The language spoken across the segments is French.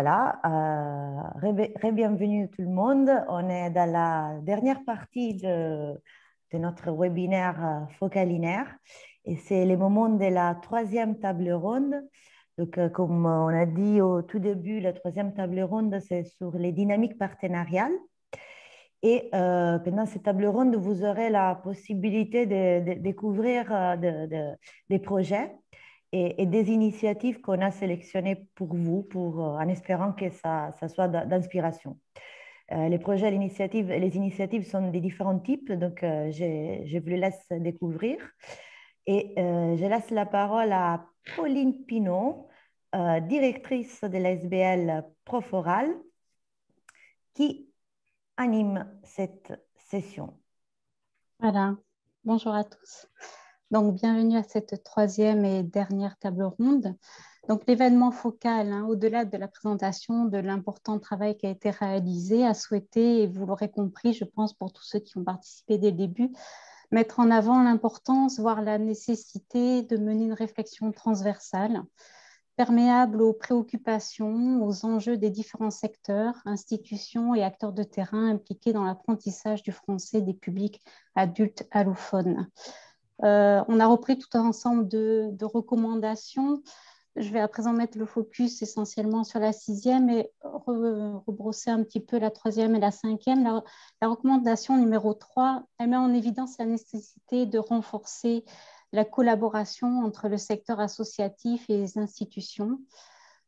voilà, bienvenue tout le monde. On est dans la dernière partie de notre webinaire focalinaire et c'est le moment de la troisième table ronde. Donc, comme on a dit au tout début, la troisième table ronde, c'est sur les dynamiques partenariales. Et pendant cette table ronde, vous aurez la possibilité de découvrir des projets et des initiatives qu'on a sélectionnées pour vous, en espérant que ça soit d'inspiration. Les projets, les initiatives sont de différents types, donc je vous les laisse découvrir. Et je laisse la parole à Pauline Pinault, directrice de l'ASBL Proforal, qui anime cette session. Voilà, bonjour à tous. Donc, bienvenue à cette troisième et dernière table ronde. Donc, l'événement focal, au-delà de la présentation de l'important travail qui a été réalisé, a souhaité, et vous l'aurez compris, je pense, pour tous ceux qui ont participé dès le début, mettre en avant l'importance, voire la nécessité de mener une réflexion transversale, perméable aux préoccupations, aux enjeux des différents secteurs, institutions et acteurs de terrain impliqués dans l'apprentissage du français des publics adultes allophones. On a repris tout un ensemble de recommandations. Je vais à présent mettre le focus essentiellement sur la sixième et rebrosser un petit peu la troisième et la cinquième. La recommandation numéro 3, elle met en évidence la nécessité de renforcer la collaboration entre le secteur associatif et les institutions,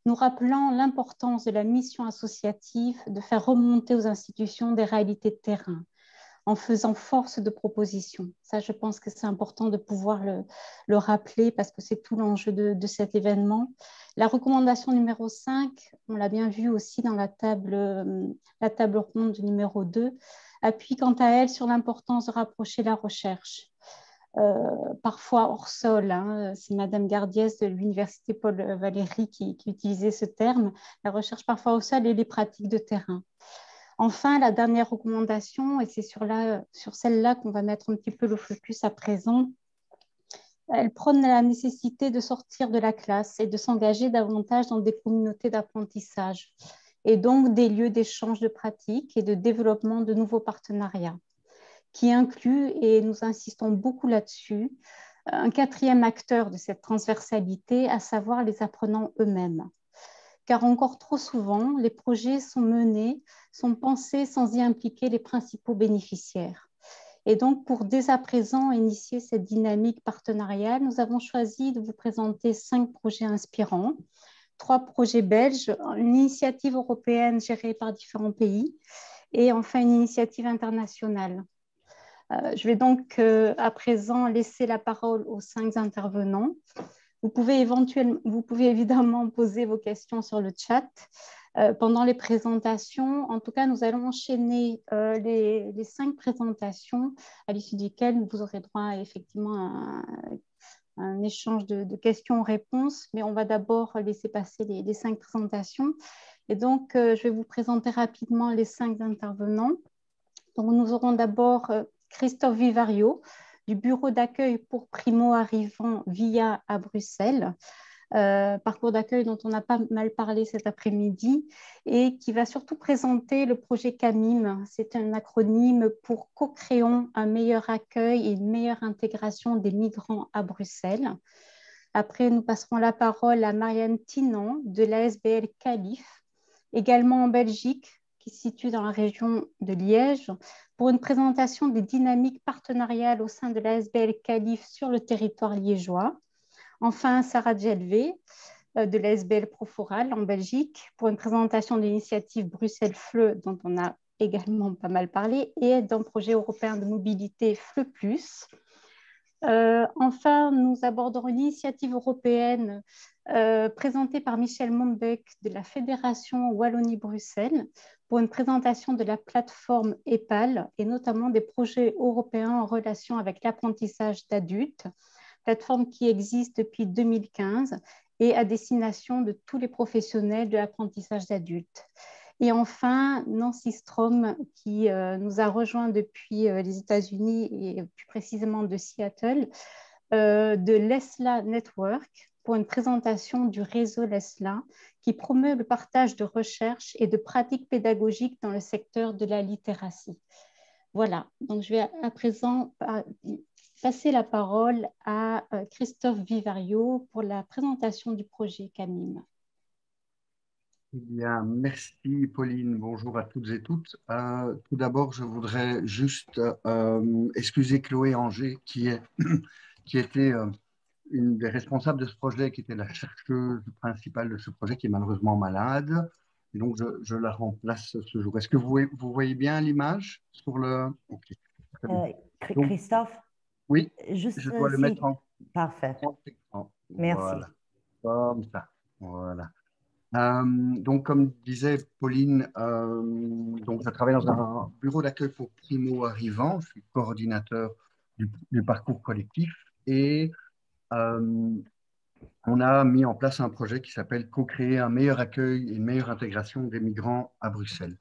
nous rappelant l'importance de la mission associative de faire remonter aux institutions des réalités de terrain, en faisant force de proposition. Ça, je pense que c'est important de pouvoir le rappeler parce que c'est tout l'enjeu de cet événement. La recommandation numéro 5, on l'a bien vu aussi dans la table ronde numéro 2, appuie quant à elle sur l'importance de rapprocher la recherche. Parfois hors sol, c'est Madame Gardiès de l'Université Paul Valéry qui utilisait ce terme, la recherche parfois au sol et les pratiques de terrain. Enfin, la dernière recommandation, et c'est sur celle-là qu'on va mettre un petit peu le focus à présent, elle prône la nécessité de sortir de la classe et de s'engager davantage dans des communautés d'apprentissage et donc des lieux d'échange de pratiques et de développement de nouveaux partenariats, qui inclut, et nous insistons beaucoup là-dessus, un quatrième acteur de cette transversalité, à savoir les apprenants eux-mêmes. Car encore trop souvent, les projets sont menés, sont pensés sans y impliquer les principaux bénéficiaires. Et donc, pour dès à présent initier cette dynamique partenariale, nous avons choisi de vous présenter 5 projets inspirants, 3 projets belges, une initiative européenne gérée par différents pays et enfin une initiative internationale. Je vais donc à présent laisser la parole aux 5 intervenants. Vous pouvez évidemment poser vos questions sur le chat pendant les présentations. En tout cas, nous allons enchaîner les 5 présentations à l'issue desquelles vous aurez droit à effectivement un échange de questions-réponses. Mais on va d'abord laisser passer les 5 présentations. Et donc, je vais vous présenter rapidement les 5 intervenants. Donc, nous aurons d'abord Christophe Vivario, du bureau d'accueil pour primo-arrivants VIA à Bruxelles, parcours d'accueil dont on a pas mal parlé cet après-midi et qui va surtout présenter le projet CAMIM. C'est un acronyme pour Co-créons un meilleur accueil et une meilleure intégration des migrants à Bruxelles. Après, nous passerons la parole à Marianne Tinan de l'ASBL Calif, également en Belgique, qui se situe dans la région de Liège, pour une présentation des dynamiques partenariales au sein de l'ASBL Calif sur le territoire liégeois. Enfin, Sarah Djelvé de l'ASBL Proforal en Belgique, pour une présentation de l'initiative Bruxelles-FLE, dont on a également pas mal parlé, et d'un projet européen de mobilité FLE+. Enfin, nous aborderons une initiative européenne présentée par Michel Mombeck de la Fédération Wallonie-Bruxelles pour une présentation de la plateforme EPAL et notamment des projets européens en relation avec l'apprentissage d'adultes, plateforme qui existe depuis 2015 et à destination de tous les professionnels de l'apprentissage d'adultes. Et enfin, Nancy Strom, qui nous a rejoint depuis les États-Unis et plus précisément de Seattle, de l'ESLA Network, pour une présentation du réseau Lesla qui promeut le partage de recherches et de pratiques pédagogiques dans le secteur de la littératie. Voilà, donc je vais à présent passer la parole à Christophe Vivario pour la présentation du projet CAMIM. Eh bien, merci Pauline, bonjour à toutes et toutes. Tout d'abord, je voudrais juste excuser Chloé Anger, qui était une des responsables de ce projet, qui était la chercheuse principale de ce projet, qui est malheureusement malade. Et donc, je la remplace ce jour. Est-ce que vous voyez bien l'image sur le... Ok, très bien. Donc, Christophe, oui, juste je dois le mettre en Parfait. écran. Merci. Voilà, comme ça. Voilà. Donc, comme disait Pauline, donc je travaille dans un bureau d'accueil pour primo-arrivants. Je suis coordinateur du parcours collectif et on a mis en place un projet qui s'appelle Co-créer un meilleur accueil et une meilleure intégration des migrants à Bruxelles,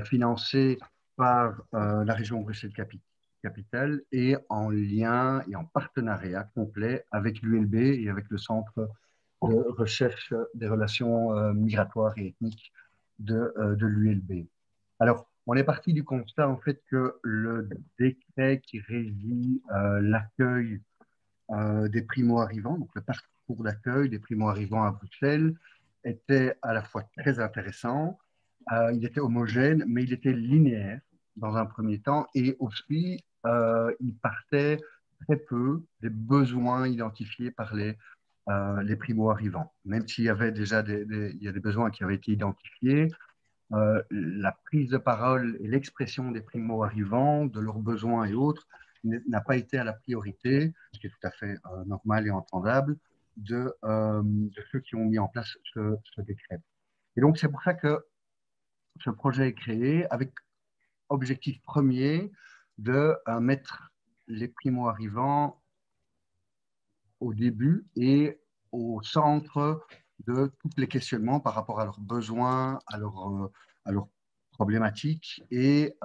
financé par la région Bruxelles-Capitale et en lien et en partenariat complet avec l'ULB et avec le Centre de recherche des relations migratoires et ethniques de l'ULB. Alors, on est parti du constat en fait que le décret qui régit l'accueil des primo-arrivants, donc le parcours d'accueil des primo-arrivants à Bruxelles, était à la fois très intéressant, il était homogène, mais il était linéaire dans un premier temps, et aussi il partait très peu des besoins identifiés par les primo-arrivants. Même s'il y avait déjà il y a des besoins qui avaient été identifiés, la prise de parole et l'expression des primo-arrivants, de leurs besoins et autres, n'a pas été à la priorité, ce qui est tout à fait normal et entendable, de ceux qui ont mis en place ce décret. Et donc, c'est pour ça que ce projet est créé avec objectif premier de mettre les primo-arrivants au début et au centre de tous les questionnements par rapport à leurs besoins, à leurs problématiques et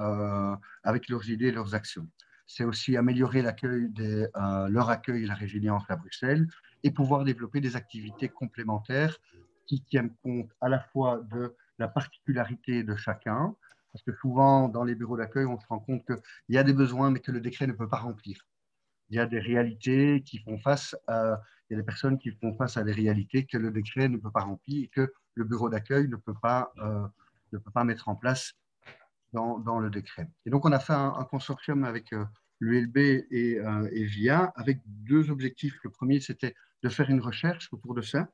avec leurs idées et leurs actions. C'est aussi améliorer leur accueil et la résilience à Bruxelles et pouvoir développer des activités complémentaires qui tiennent compte à la fois de la particularité de chacun, parce que souvent dans les bureaux d'accueil, on se rend compte qu'il y a des besoins mais que le décret ne peut pas remplir. Il y a des réalités qui font face à, il y a des personnes qui font face à des réalités que le décret ne peut pas remplir et que le bureau d'accueil ne peut pas mettre en place dans le décret. Et donc, on a fait un consortium avec l'ULB et VIA avec deux objectifs. Le premier, c'était de faire une recherche autour de ça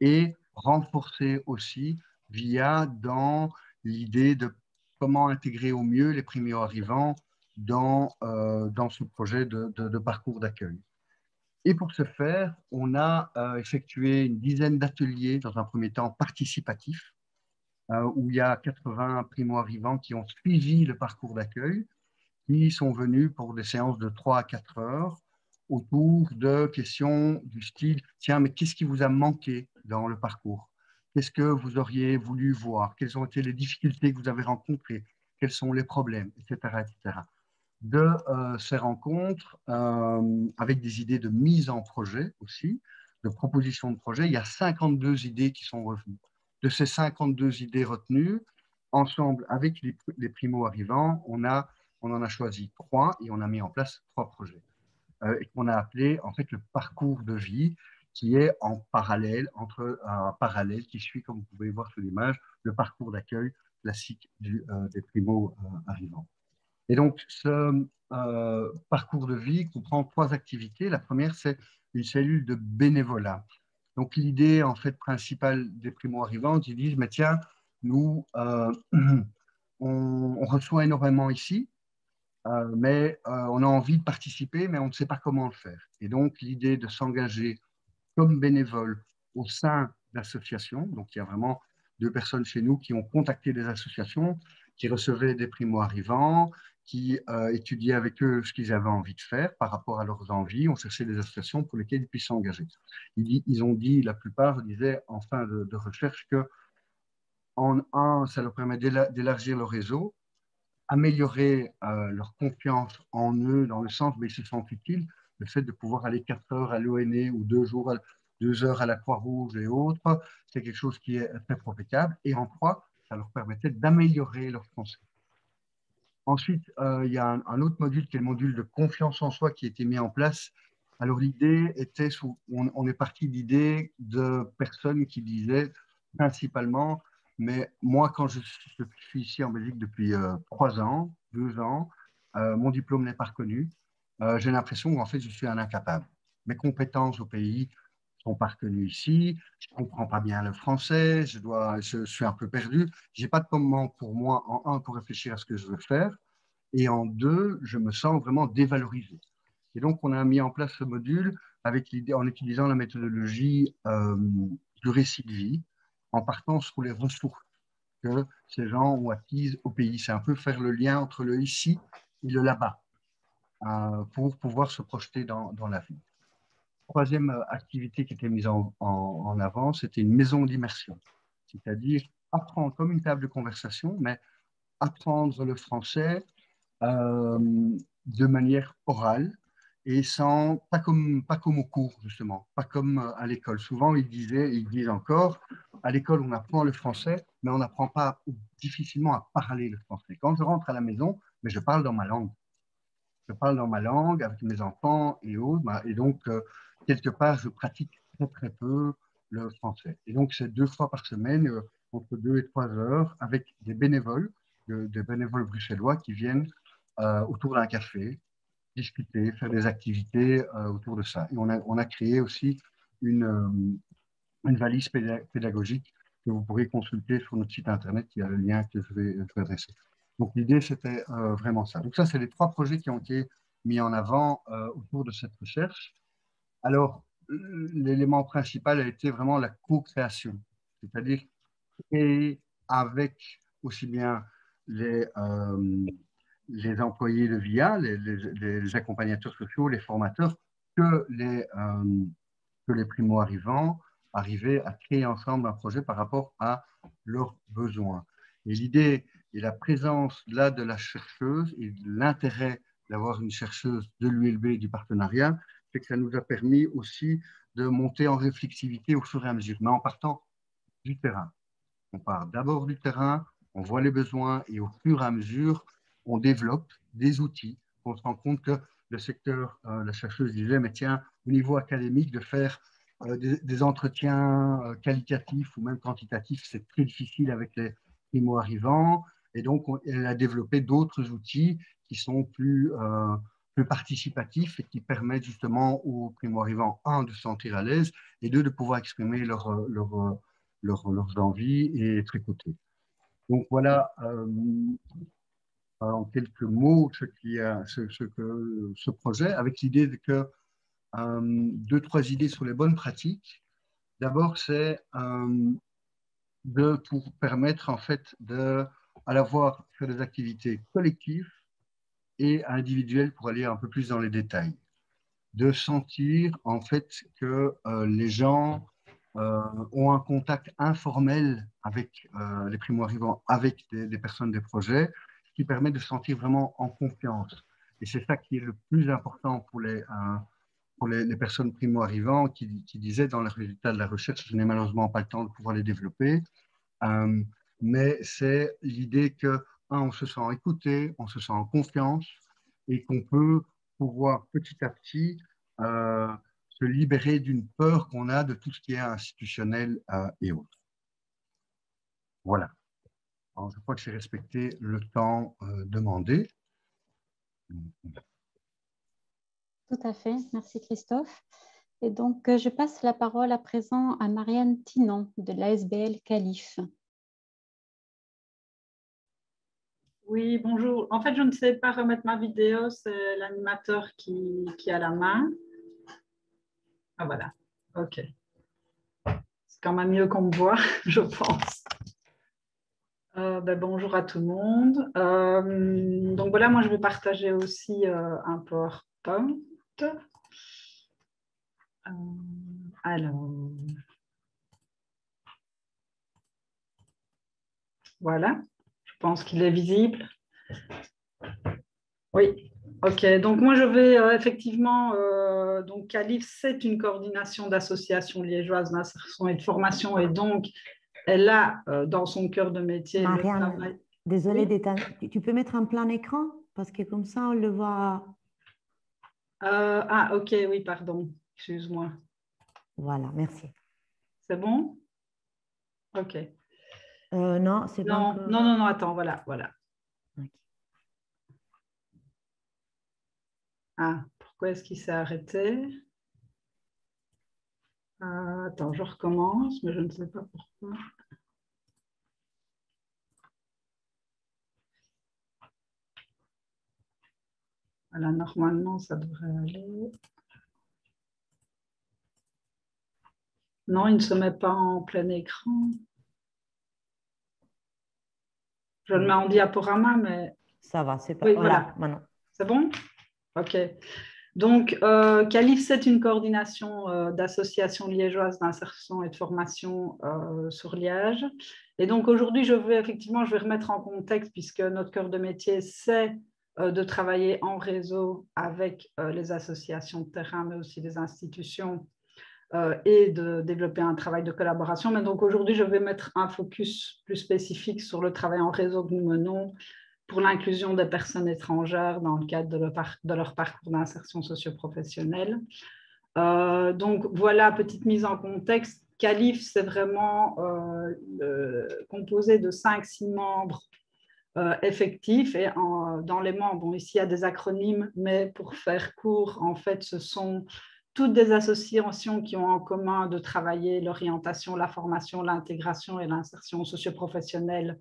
et renforcer aussi VIA dans l'idée de comment intégrer au mieux les primo-arrivants dans ce projet de parcours d'accueil. Et pour ce faire, on a effectué une dizaine d'ateliers, dans un premier temps participatifs, où il y a 80 primo-arrivants qui ont suivi le parcours d'accueil, qui sont venus pour des séances de 3 à 4 heures autour de questions du style « Tiens, mais qu'est-ce qui vous a manqué dans le parcours? Qu'est-ce que vous auriez voulu voir? Quelles ont été les difficultés que vous avez rencontrées? Quels sont les problèmes? Etc. etc. » De ces rencontres avec des idées de mise en projet aussi, de propositions de projet. Il y a 52 idées qui sont revenues. De ces 52 idées retenues, ensemble avec les primo-arrivants, on en a choisi 3 et on a mis en place 3 projets qu'on a appelé en fait le parcours de vie qui est en parallèle, entre un parallèle qui suit, comme vous pouvez voir sur l'image, le parcours d'accueil classique des primo-arrivants. Et donc, ce parcours de vie comprend 3 activités. La première, c'est une cellule de bénévolat. Donc, l'idée, en fait, principale des primo-arrivants, ils disent, mais tiens, nous, on reçoit énormément ici, mais on a envie de participer, mais on ne sait pas comment le faire. Et donc, l'idée de s'engager comme bénévole au sein d'associations, donc il y a vraiment 2 personnes chez nous qui ont contacté des associations, qui recevaient des primo-arrivants, qui étudiaient avec eux ce qu'ils avaient envie de faire par rapport à leurs envies. On cherchait des associations pour lesquelles ils puissent s'engager. Ils ont dit, la plupart disaient en fin de recherche que, ça leur permet d'élargir leur réseau, améliorer leur confiance en eux, dans le sens où ils se sentent utiles, le fait de pouvoir aller 4 heures à l'ONE ou 2 jours 2 heures à la Croix-Rouge et autres. C'est quelque chose qui est très profitable. Et en 3, ça leur permettait d'améliorer leur français. Ensuite, il y a un autre module qui est le module de confiance en soi qui a été mis en place. Alors, l'idée était, on est parti d'idées de personnes qui disaient principalement, mais moi, quand je suis ici en Belgique depuis 3 ans, 2 ans, mon diplôme n'est pas reconnu. J'ai l'impression qu'en fait, je suis un incapable. Mes compétences au pays sont pas reconnues ici. Je comprends pas bien le français. Je suis un peu perdu. J'ai pas de moment pour moi, en un, pour réfléchir à ce que je veux faire. Et en 2, je me sens vraiment dévalorisé. Et donc, on a mis en place ce module avec l'idée, en utilisant la méthodologie du récit de vie, en partant sur les ressources que ces gens ont acquises au pays. C'est un peu faire le lien entre le ici et le là-bas pour pouvoir se projeter dans la vie. Troisième activité qui était mise en avant, c'était une maison d'immersion, c'est-à-dire apprendre comme une table de conversation, mais apprendre le français euh, de manière orale et pas comme au cours, justement, pas comme à l'école. Souvent, ils disent encore, à l'école, on apprend le français, mais on n'apprend pas difficilement à parler le français. Quand je rentre à la maison, mais je parle dans ma langue. Je parle dans ma langue avec mes enfants et autres, et donc, quelque part, je pratique très, très peu le français. Et donc, c'est 2 fois par semaine, entre 2 et 3 heures, avec des bénévoles bruxellois qui viennent autour d'un café, discuter, faire des activités autour de ça. Et on a créé aussi une valise pédagogique que vous pourrez consulter sur notre site internet. Il y a le lien que je vais adresser. Donc l'idée, c'était vraiment ça. Donc ça, c'est les 3 projets qui ont été mis en avant autour de cette recherche. Alors, l'élément principal a été vraiment la co-création, c'est-à-dire créer avec aussi bien les, euh, les employés de VIA, les accompagnateurs sociaux, les formateurs, que les primo-arrivants, arriver à créer ensemble un projet par rapport à leurs besoins. Et l'idée et la présence là de la chercheuse et l'intérêt d'avoir une chercheuse de l'ULB et du partenariat, c'est que ça nous a permis aussi de monter en réflexivité au fur et à mesure, mais en partant du terrain. On part d'abord du terrain, on voit les besoins et au fur et à mesure, on développe des outils. On se rend compte que le secteur, la chercheuse disait, mais tiens, au niveau académique, de faire des entretiens qualitatifs ou même quantitatifs, c'est très difficile avec les primo-arrivants. Et donc, elle a développé d'autres outils qui sont plus participatifs et qui permettent justement aux primo-arrivants, un, de se sentir à l'aise et deux, de pouvoir exprimer leurs envies et être écoutés. Donc voilà en quelques mots ce projet, avec l'idée que 2-3 idées sur les bonnes pratiques. D'abord, c'est pour permettre en fait à la fois faire des activités collectives et individuelles pour aller un peu plus dans les détails. De sentir en fait que les gens ont un contact informel avec les primo-arrivants, avec des personnes des projets, ce qui permet de se sentir vraiment en confiance. Et c'est ça qui est le plus important pour les personnes primo-arrivants qui disaient dans les résultats de la recherche, je n'ai malheureusement pas le temps de pouvoir les développer, euh, mais c'est l'idée que, un, on se sent écouté, on se sent en confiance et qu'on peut pouvoir petit à petit euh, se libérer d'une peur qu'on a de tout ce qui est institutionnel et autres. Voilà. Alors, je crois que j'ai respecté le temps demandé. Tout à fait. Merci Christophe. Et donc, je passe la parole à présent à Marianne Tinon de l'ASBL Calif. Oui, bonjour. En fait, je ne sais pas remettre ma vidéo, c'est l'animateur qui a la main. Ah voilà, ok. C'est quand même mieux qu'on me voit, je pense. Bonjour à tout le monde. Donc voilà, moi je vais partager aussi un PowerPoint. Alors, voilà, je pense qu'il est visible. Oui, Ok, donc moi je vais effectivement, donc CALIF, c'est une coordination d'associations liégeoises d'insertion et de formation, et donc elle a dans son cœur de métier le Marianne, travail. désolée Oui. tu peux mettre un plein écran parce que comme ça on le voit. Ah, ok, oui, pardon, excuse-moi. Voilà, merci. C'est bon? Ok. Non, c'est pas Non, encore. non, non, non, attends, voilà, voilà. Ok. Ah, pourquoi est-ce qu'il s'est arrêté? Attends, je recommence, mais je ne sais pas pourquoi. Voilà, normalement, ça devrait aller. Non, il ne se met pas en plein écran. Je le mets en diaporama, mais... Ça va, c'est pas. Oui, Voilà, voilà. maintenant. C'est bon? OK. Donc, CALIF, c'est une coordination d'associations liégeoises d'insertion et de formation sur Liège. Et donc, aujourd'hui, je vais remettre en contexte, puisque notre cœur de métier, c'est de travailler en réseau avec les associations de terrain, mais aussi les institutions, et de développer un travail de collaboration. Mais donc, aujourd'hui, je vais mettre un focus plus spécifique sur le travail en réseau que nous menons pour l'inclusion des personnes étrangères dans le cadre de leur parcours d'insertion socio-professionnelle. Donc voilà, petite mise en contexte. CALIF, c'est vraiment composé de 5-6 membres effectifs. Et dans les membres, bon, ici il y a des acronymes, mais pour faire court, en fait, ce sont toutes des associations qui ont en commun de travailler l'orientation, la formation, l'intégration et l'insertion socio-professionnelle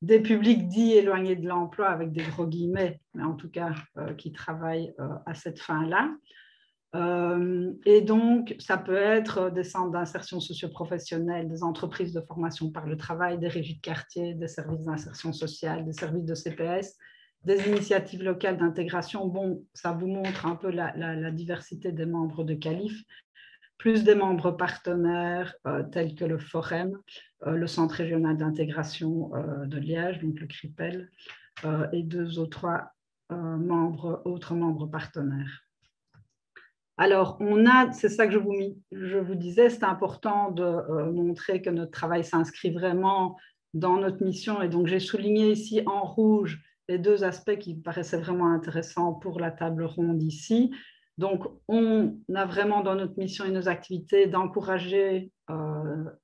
des publics dits éloignés de l'emploi, avec des gros guillemets, mais en tout cas qui travaillent à cette fin-là. Et donc, ça peut être des centres d'insertion socio-professionnelle, des entreprises de formation par le travail, des régies de quartier, des services d'insertion sociale, des services de CPS, des initiatives locales d'intégration. Bon, ça vous montre un peu la diversité des membres de CALIF, plus des membres partenaires tels que le Forem, le Centre régional d'intégration de Liège, donc le CRIPEL, et 2 ou 3 autres membres partenaires. Alors, c'est ça que je vous disais, c'est important de montrer que notre travail s'inscrit vraiment dans notre mission. Et donc, j'ai souligné ici en rouge les 2 aspects qui me paraissaient vraiment intéressants pour la table ronde ici. Donc, on a vraiment dans notre mission et nos activités d'encourager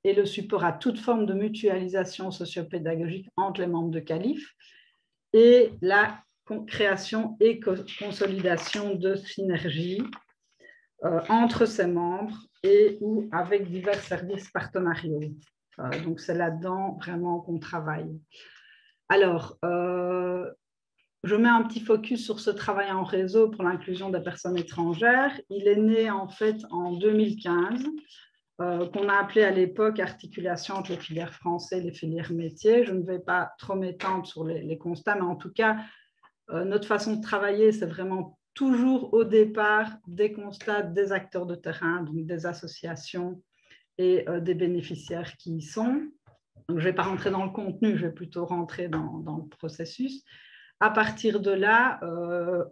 et le support à toute forme de mutualisation socio-pédagogique entre les membres de CALIF, et la création et consolidation de synergies entre ses membres et ou avec divers services partenariaux. Donc, c'est là-dedans vraiment qu'on travaille. Alors, je mets un petit focus sur ce travail en réseau pour l'inclusion des personnes étrangères. Il est né en fait en 2015, qu'on a appelé à l'époque articulation entre les filières français et les filières métiers. Je ne vais pas trop m'étendre sur les constats, mais en tout cas, notre façon de travailler, c'est vraiment toujours au départ des constats des acteurs de terrain, donc des associations et des bénéficiaires qui y sont. Donc, je ne vais pas rentrer dans le contenu, je vais plutôt rentrer dans le processus. À partir de là,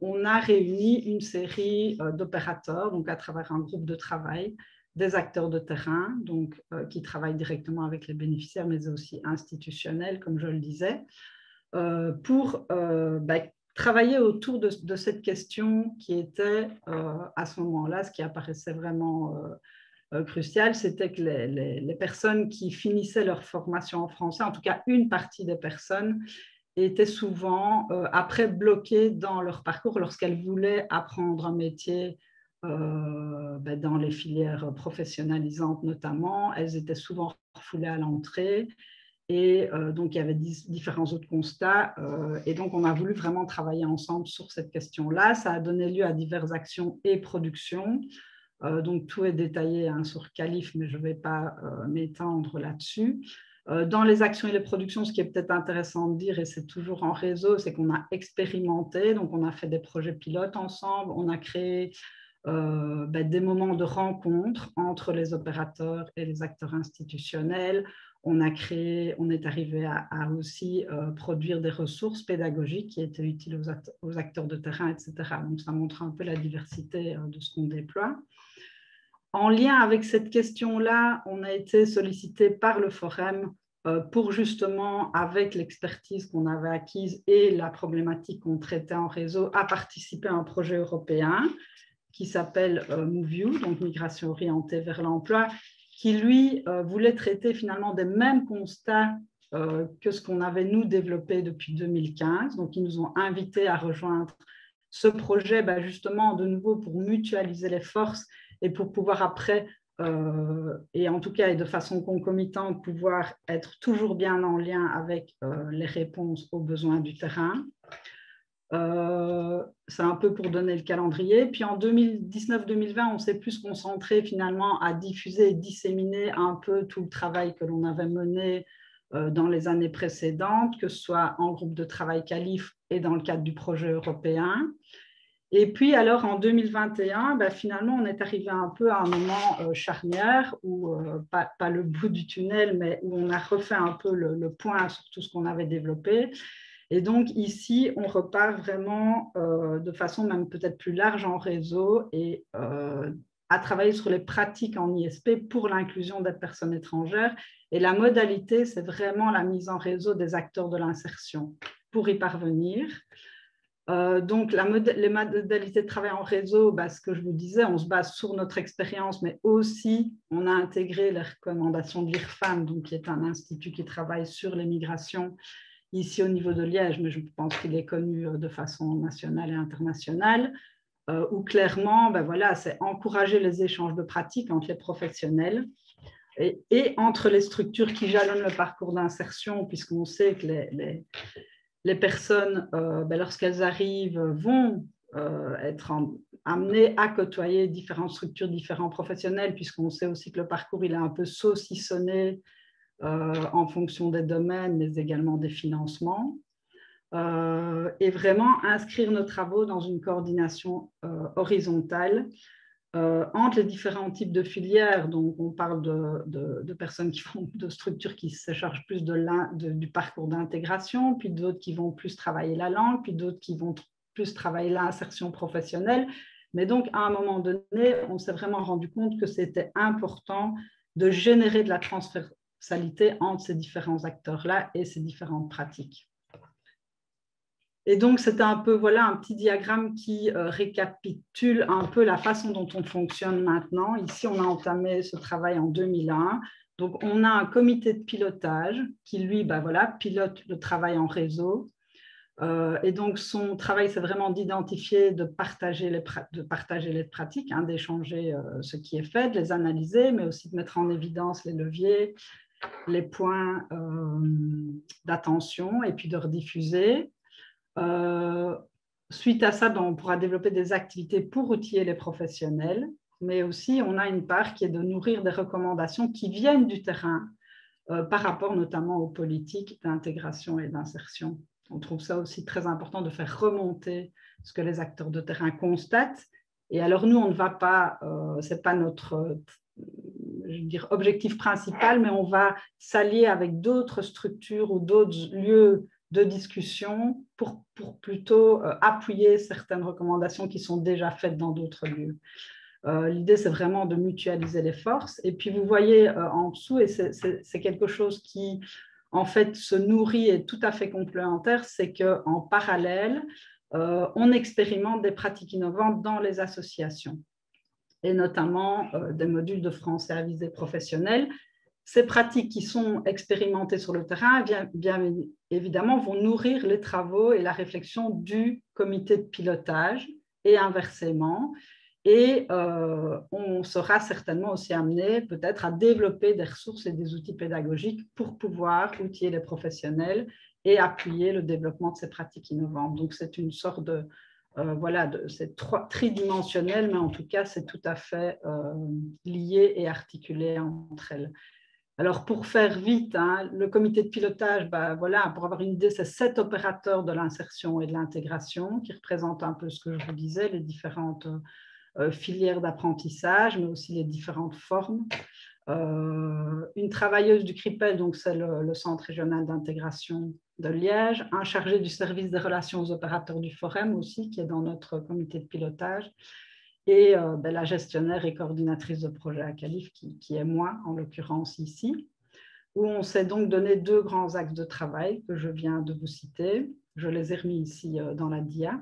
on a réuni une série d'opérateurs, donc à travers un groupe de travail, des acteurs de terrain, donc, qui travaillent directement avec les bénéficiaires, mais aussi institutionnels, comme je le disais, pour travailler autour de cette question qui était, à ce moment-là, ce qui apparaissait vraiment crucial, c'était que les personnes qui finissaient leur formation en français, en tout cas une partie des personnes, étaient souvent après bloquées dans leur parcours lorsqu'elles voulaient apprendre un métier dans les filières professionnalisantes notamment. Elles étaient souvent refoulées à l'entrée. Et donc, il y avait différents autres constats. Et donc, on a voulu vraiment travailler ensemble sur cette question-là. Ça a donné lieu à diverses actions et productions. Donc, tout est détaillé sur CALIF, mais je ne vais pas m'étendre là-dessus. Dans les actions et les productions, ce qui est peut-être intéressant de dire, et c'est toujours en réseau, c'est qu'on a expérimenté. Donc, on a fait des projets pilotes ensemble. On a créé des moments de rencontre entre les opérateurs et les acteurs institutionnels. On est arrivé à aussi produire des ressources pédagogiques qui étaient utiles aux acteurs de terrain, etc. Donc, ça montre un peu la diversité de ce qu'on déploie. En lien avec cette question-là, on a été sollicité par le Forum pour justement, avec l'expertise qu'on avait acquise et la problématique qu'on traitait en réseau, à participer à un projet européen qui s'appelle MoveU, donc Migration orientée vers l'emploi, qui, lui, voulait traiter finalement des mêmes constats que ce qu'on avait, nous, développé depuis 2015. Donc, ils nous ont invités à rejoindre ce projet, justement, de nouveau, pour mutualiser les forces et pour pouvoir après, et en tout cas, et de façon concomitante, pouvoir être toujours bien en lien avec les réponses aux besoins du terrain. C'est un peu pour donner le calendrier. Puis en 2019-2020, on s'est plus concentré finalement à diffuser et disséminer un peu tout le travail que l'on avait mené dans les années précédentes, que ce soit en groupe de travail Calif et dans le cadre du projet européen. Et puis alors en 2021, finalement, on est arrivé un peu à un moment charnière où, pas le bout du tunnel, mais où on a refait un peu le point sur tout ce qu'on avait développé. Et donc ici, on repart vraiment de façon même peut-être plus large en réseau et à travailler sur les pratiques en ISP pour l'inclusion des personnes étrangères. Et la modalité, c'est vraiment la mise en réseau des acteurs de l'insertion pour y parvenir. Donc, les modalités de travail en réseau, ce que je vous disais, on se base sur notre expérience, mais aussi on a intégré les recommandations de l'IRFAN, donc, qui est un institut qui travaille sur les migrations ici au niveau de Liège, mais je pense qu'il est connu de façon nationale et internationale, où clairement, voilà, c'est encourager les échanges de pratiques entre les professionnels et entre les structures qui jalonnent le parcours d'insertion, puisqu'on sait que les personnes, lorsqu'elles arrivent, vont être amenées à côtoyer différentes structures, différents professionnels, puisqu'on sait aussi que le parcours il est un peu saucissonné en fonction des domaines, mais également des financements. Et vraiment inscrire nos travaux dans une coordination horizontale entre les différents types de filières. Donc, on parle de personnes qui font de structures qui se chargent plus du parcours d'intégration, puis d'autres qui vont plus travailler la langue, puis d'autres qui vont plus travailler l'insertion professionnelle. Mais donc, à un moment donné, on s'est vraiment rendu compte que c'était important de générer de la transversalité entre ces différents acteurs-là et ces différentes pratiques. Et donc, c'était un peu, voilà, un petit diagramme qui récapitule un peu la façon dont on fonctionne maintenant. Ici, on a entamé ce travail en 2001. Donc, on a un comité de pilotage qui, lui, voilà, pilote le travail en réseau. Et donc, son travail, c'est vraiment d'identifier, de partager les pratiques, hein, d'échanger ce qui est fait, de les analyser, mais aussi de mettre en évidence les leviers, les points d'attention et puis de rediffuser. Suite à ça, on pourra développer des activités pour outiller les professionnels, mais aussi on a une part qui est de nourrir des recommandations qui viennent du terrain par rapport notamment aux politiques d'intégration et d'insertion. On trouve ça aussi très important de faire remonter ce que les acteurs de terrain constatent. Et alors nous, on ne va pas, ce n'est pas notre objectif principal, mais on va s'allier avec d'autres structures ou d'autres lieux de discussion pour plutôt appuyer certaines recommandations qui sont déjà faites dans d'autres lieux. L'idée, c'est vraiment de mutualiser les forces. Et puis, vous voyez en dessous, et c'est quelque chose qui, en fait, se nourrit et est tout à fait complémentaire, c'est qu'en parallèle, on expérimente des pratiques innovantes dans les associations, et notamment des modules de français à visée professionnelle. Ces pratiques qui sont expérimentées sur le terrain, bien évidemment, vont nourrir les travaux et la réflexion du comité de pilotage et inversement. Et on sera certainement aussi amené peut-être à développer des ressources et des outils pédagogiques pour pouvoir outiller les professionnels et appuyer le développement de ces pratiques innovantes. Donc, c'est une sorte de, voilà, c'est tridimensionnel, mais en tout cas, c'est tout à fait lié et articulé entre elles. Alors, pour faire vite, hein, le comité de pilotage, voilà, pour avoir une idée, c'est 7 opérateurs de l'insertion et de l'intégration qui représentent un peu ce que je vous disais, les différentes filières d'apprentissage, mais aussi les différentes formes. Une travailleuse du CRIPEL, donc c'est le Centre régional d'intégration de Liège, un chargé du service des relations aux opérateurs du Forum aussi, qui est dans notre comité de pilotage, et la gestionnaire et coordinatrice de projet à Calif, qui est moi, en l'occurrence ici, où on s'est donc donné 2 grands axes de travail que je viens de vous citer. Je les ai remis ici dans la dia.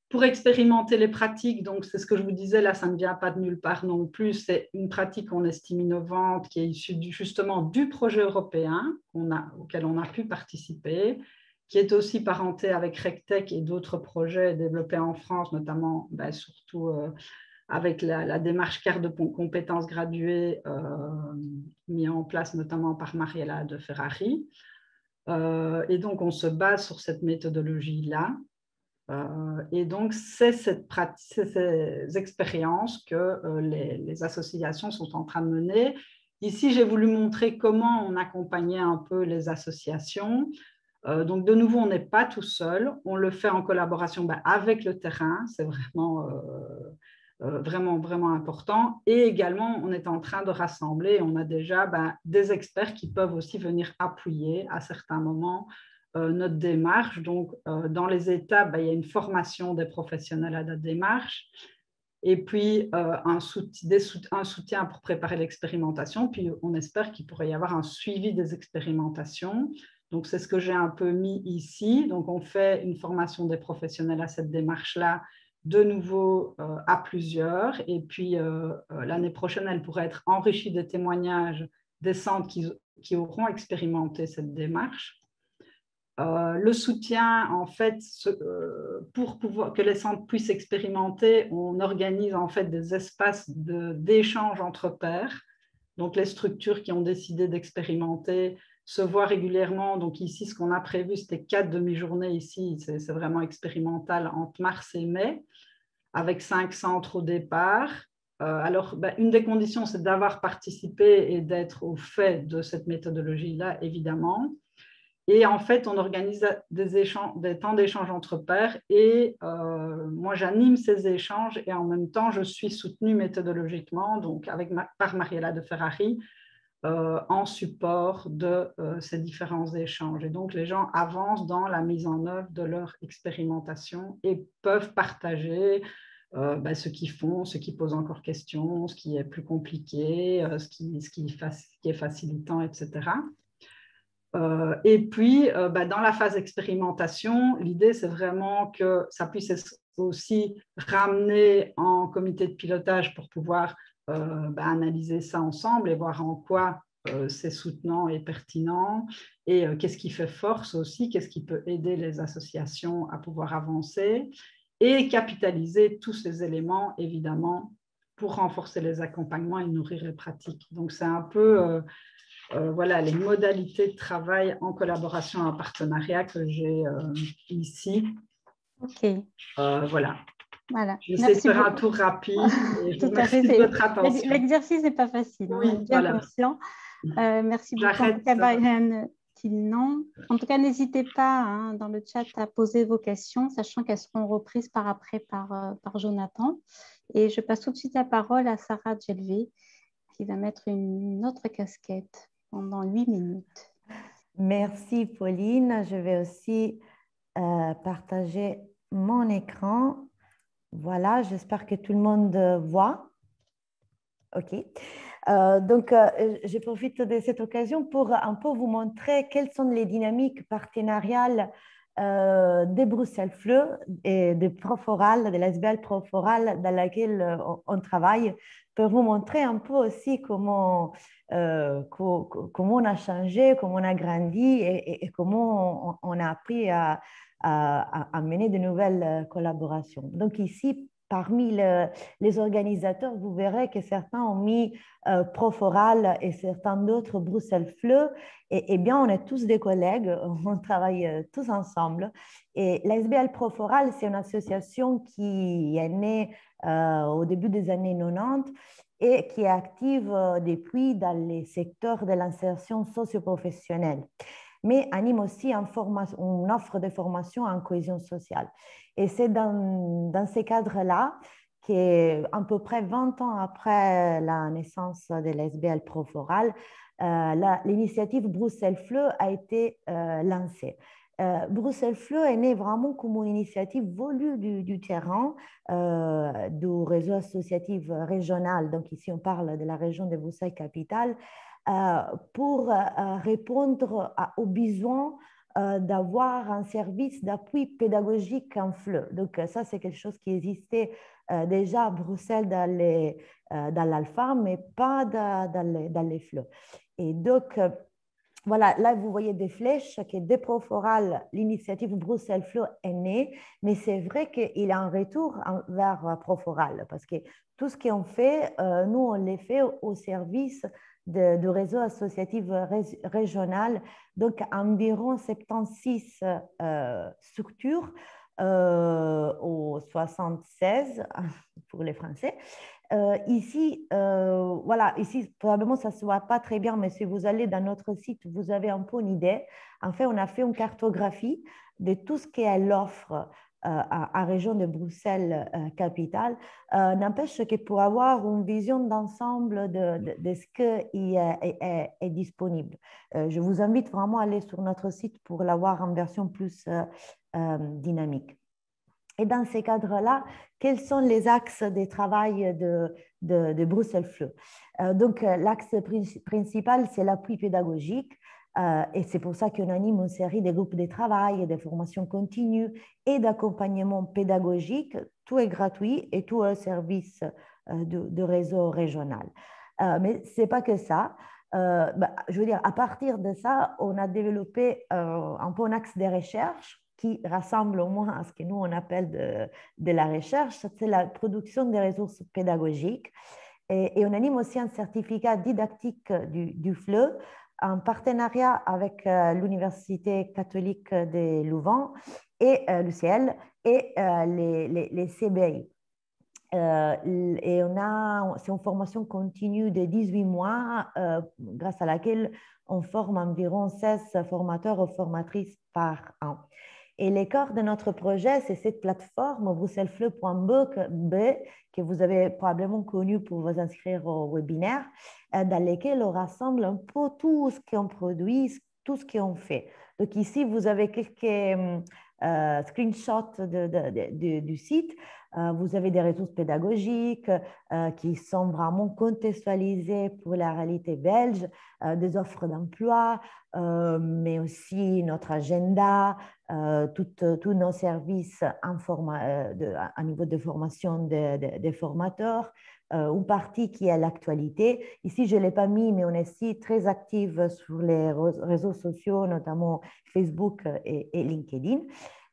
Pour expérimenter les pratiques, donc c'est ce que je vous disais, là, ça ne vient pas de nulle part non plus, c'est une pratique qu'on estime innovante, qui est issue justement du projet européen auquel on a pu participer, qui est aussi parenté avec RecTech et d'autres projets développés en France, notamment surtout avec la démarche carte de compétences graduées mis en place notamment par Mariella de Ferrari. Et donc, on se base sur cette méthodologie-là. Et donc, c'est ces expériences que les associations sont en train de mener. Ici, j'ai voulu montrer comment on accompagnait un peu les associations. Donc, de nouveau, on n'est pas tout seul. On le fait en collaboration avec le terrain. C'est vraiment important. Et également, on est en train de rassembler. On a déjà des experts qui peuvent aussi venir appuyer à certains moments notre démarche. Donc, dans les étapes, il y a une formation des professionnels à la démarche et puis un soutien pour préparer l'expérimentation. Puis, on espère qu'il pourrait y avoir un suivi des expérimentations. Donc, c'est ce que j'ai un peu mis ici. Donc, on fait une formation des professionnels à cette démarche-là, de nouveau à plusieurs. Et puis, l'année prochaine, elle pourrait être enrichie des témoignages des centres qui auront expérimenté cette démarche. Le soutien, en fait, pour que les centres puissent expérimenter, on organise en fait des espaces d'échange entre pairs. Donc, les structures qui ont décidé d'expérimenter se voient régulièrement. Donc, ici, ce qu'on a prévu, c'était 4 demi-journées ici. C'est vraiment expérimental entre mars et mai, avec 5 centres au départ. Alors, une des conditions, c'est d'avoir participé et d'être au fait de cette méthodologie-là, évidemment. Et en fait, on organise des temps d'échange entre pairs et moi, j'anime ces échanges et en même temps, je suis soutenue méthodologiquement donc par Mariella de Ferrari en support de ces différents échanges. Et donc, les gens avancent dans la mise en œuvre de leur expérimentation et peuvent partager ce qu'ils font, ce qui pose encore question, ce qui est plus compliqué, ce qui est facilitant, etc. Et puis, dans la phase expérimentation, l'idée, c'est vraiment que ça puisse être aussi ramené en comité de pilotage pour pouvoir analyser ça ensemble et voir en quoi c'est soutenant et pertinent et qu'est-ce qui fait force aussi, qu'est-ce qui peut aider les associations à pouvoir avancer et capitaliser tous ces éléments, évidemment, pour renforcer les accompagnements et nourrir les pratiques. Donc, c'est un peu... voilà les modalités de travail en collaboration en partenariat que j'ai ici. OK. Voilà. J'essaie de faire un tour rapide. Et je vous remercie de votre attention. L'exercice n'est pas facile, oui, on est bien conscient. Merci beaucoup, en tout cas, Byron Tilnan. En tout cas, n'hésitez pas dans le chat à poser vos questions, sachant qu'elles seront reprises par après par Jonathan. Et je passe tout de suite la parole à Sarah Djelvé, qui va mettre une autre casquette pendant 8 minutes. Merci Pauline. Je vais aussi partager mon écran. Voilà, j'espère que tout le monde voit. OK. Donc, je profite de cette occasion pour un peu vous montrer quelles sont les dynamiques partenariales de Bruxelles FLE et de Proforal, de l'SBL Proforal dans laquelle on travaille, pour vous montrer un peu aussi comment on a changé, comment on a grandi et comment on a appris à mener de nouvelles collaborations. Donc ici, parmi les organisateurs, vous verrez que certains ont mis Proforal et certains d'autres Bruxelles FLE. Et bien, on est tous des collègues, on travaille tous ensemble. Et l'SBL Proforal, c'est une association qui est née au début des années 90 et qui est active depuis dans les secteurs de l'insertion socio-professionnelle. mais anime aussi une offre de formation en cohésion sociale. Et c'est dans ces cadres-là qu'à peu près 20 ans après la naissance de l'SBL Proforal, l'initiative Bruxelles-FLE a été lancée. Bruxelles-FLE est né vraiment comme une initiative voulue du terrain, du réseau associatif régional. Donc ici, on parle de la région de Bruxelles-Capitale, pour répondre aux besoins d'avoir un service d'appui pédagogique en FLE. Donc ça, c'est quelque chose qui existait déjà à Bruxelles dans l'Alpha, mais pas dans les FLE. Et donc, voilà, là, vous voyez des flèches que dès Proforal, l'initiative Bruxelles FLE est née, mais c'est vrai qu'il y a un retour vers Proforal parce que tout ce qu'on fait, nous, on les fait au service du réseau associatif régional, donc environ 76 structures au 76 pour les Français. Ici, voilà, ici, probablement, ça ne se voit pas très bien, mais si vous allez dans notre site, vous avez un peu une idée. En fait, on a fait une cartographie de tout ce qu'est l'offre à région de Bruxelles capitale. N'empêche que pour avoir une vision d'ensemble de ce qui est disponible. Je vous invite vraiment à aller sur notre site pour l'avoir en version plus dynamique. Et dans ces cadres-là, quels sont les axes de travail de Bruxelles FLE? Donc, l'axe principal, c'est l'appui pédagogique. Et c'est pour ça qu'on anime une série de groupes de travail, de formations continues et d'accompagnement pédagogique. Tout est gratuit et tout est au service du réseau régional. Mais ce n'est pas que ça. Je veux dire, à partir de ça, on a développé un peu un axe de recherche qui rassemble au moins à ce que nous, on appelle de la recherche, c'est la production des ressources pédagogiques. Et on anime aussi un certificat didactique du FLE en partenariat avec l'Université catholique de Louvain et l'UCL et les CBI. Et c'est une formation continue de 18 mois grâce à laquelle on forme environ 16 formateurs ou formatrices par an. Et le cœur de notre projet, c'est cette plateforme bruxellesfle.be que vous avez probablement connue pour vous inscrire au webinaire, dans laquelle on rassemble un peu tout ce qu'on produit, tout ce qu'on fait. Donc ici, vous avez quelques screenshots du site. Vous avez des ressources pédagogiques qui sont vraiment contextualisées pour la réalité belge, des offres d'emploi, mais aussi notre agenda, tous nos services à niveau de formation des formateurs, une partie qui est à l'actualité. Ici, je ne l'ai pas mis, mais on est aussi très active sur les réseaux sociaux, notamment Facebook et LinkedIn.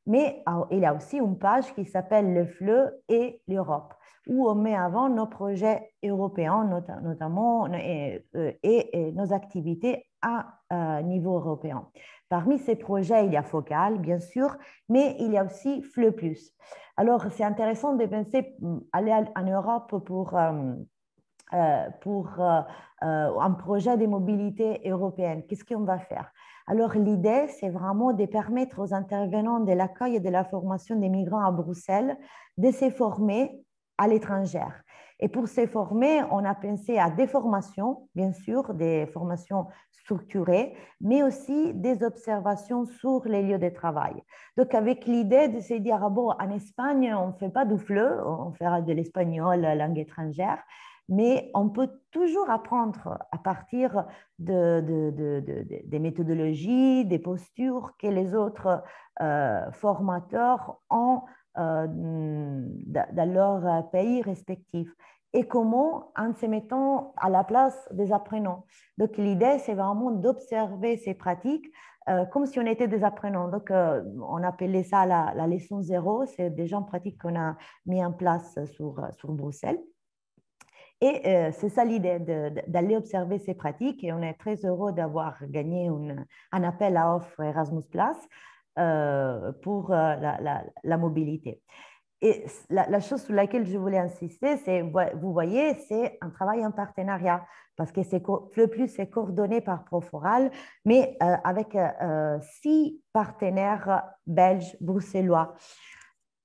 Mais il y a aussi une page qui s'appelle le FLE et l'Europe, où on met avant nos projets européens, notamment, et nos activités à niveau européen. Parmi ces projets, il y a Focal, bien sûr, mais il y a aussi FLE+. Alors, c'est intéressant de penser aller en Europe pour un projet de mobilité européenne. Qu'est-ce qu'on va faire? Alors, l'idée, c'est vraiment de permettre aux intervenants de l'accueil et de la formation des migrants à Bruxelles de se former à l'étranger. Et pour se former, on a pensé à des formations, bien sûr, des formations structurées, mais aussi des observations sur les lieux de travail. Donc, avec l'idée de se dire, ah bon, en Espagne, on ne fait pas du FLE, on fera de l'espagnol, langue étrangère, mais on peut toujours apprendre à partir des méthodologies, des postures que les autres formateurs ont dans leur pays respectif. Et comment en se mettant à la place des apprenants. Donc, l'idée, c'est vraiment d'observer ces pratiques comme si on était des apprenants. Donc, on appelait ça la leçon zéro. C'est déjà une pratique qu'on a mis en place sur Bruxelles. Et c'est ça l'idée, d'aller observer ces pratiques. Et on est très heureux d'avoir gagné un appel à offres Erasmus+, pour la mobilité. Et la chose sur laquelle je voulais insister, c'est, vous voyez, c'est un travail en partenariat, parce que le plus c'est coordonné par Proforal, mais avec 6 partenaires belges, bruxellois.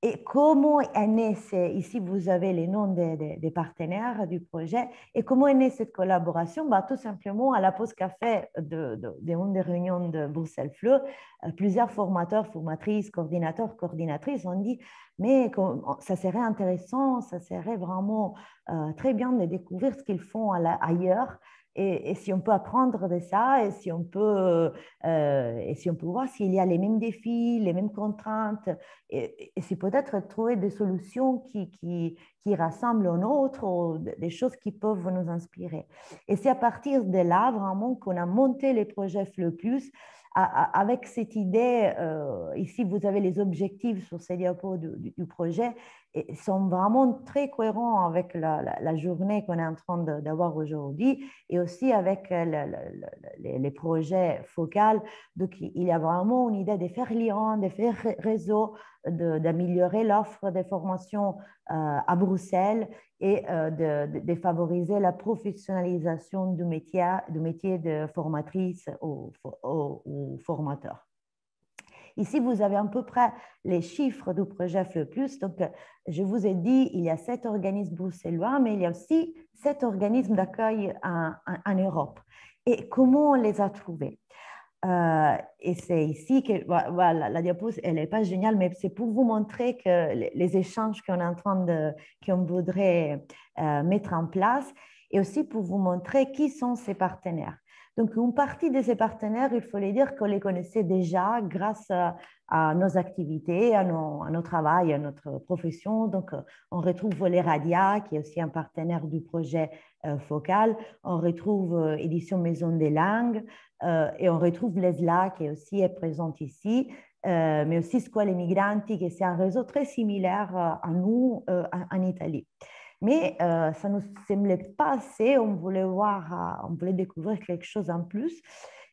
Et comment est née, ici vous avez les noms des partenaires du projet, et comment est née cette collaboration? Bah, tout simplement, à la pause café d'une des réunions de Bruxelles FLE, plusieurs formateurs, formatrices, coordinateurs, coordinatrices ont dit, mais ça serait intéressant, ça serait vraiment très bien de découvrir ce qu'ils font ailleurs, et si on peut apprendre de ça, et si on peut voir s'il y a les mêmes défis, les mêmes contraintes, et c'est peut-être trouver des solutions qui rassemblent en autres, ou des choses qui peuvent nous inspirer. Et c'est à partir de là vraiment qu'on a monté les projets FLE+, avec cette idée, ici vous avez les objectifs sur ces diapos du projet, et sont vraiment très cohérents avec la journée qu'on est en train d'avoir aujourd'hui, et aussi avec les projets focaux. Donc il y a vraiment une idée de faire lien, de faire réseau, d'améliorer l'offre de formation à Bruxelles, et de favoriser la professionnalisation du métier de formatrice ou formateur. Ici, vous avez à peu près les chiffres du projet FLE+. Donc, je vous ai dit, il y a 7 organismes bruxellois, mais il y a aussi 7 organismes d'accueil en Europe. Et comment on les a trouvés? Et c'est ici que voilà, la diapo, elle n'est pas géniale, mais c'est pour vous montrer que les échanges qu'on voudrait mettre en place, et aussi pour vous montrer qui sont ces partenaires. Donc, une partie de ces partenaires, il faut les dire qu'on les connaissait déjà grâce à nos activités, à nos travails, à notre profession. Donc, on retrouve les Radia, qui est aussi un partenaire du projet focal. On retrouve Édition Maison des Langues, et on retrouve l'ESLA, qui aussi est présente ici, mais aussi Scuole Migranti, qui c'est un réseau très similaire à nous en Italie. Mais ça ne nous semblait pas assez, on voulait découvrir quelque chose en plus.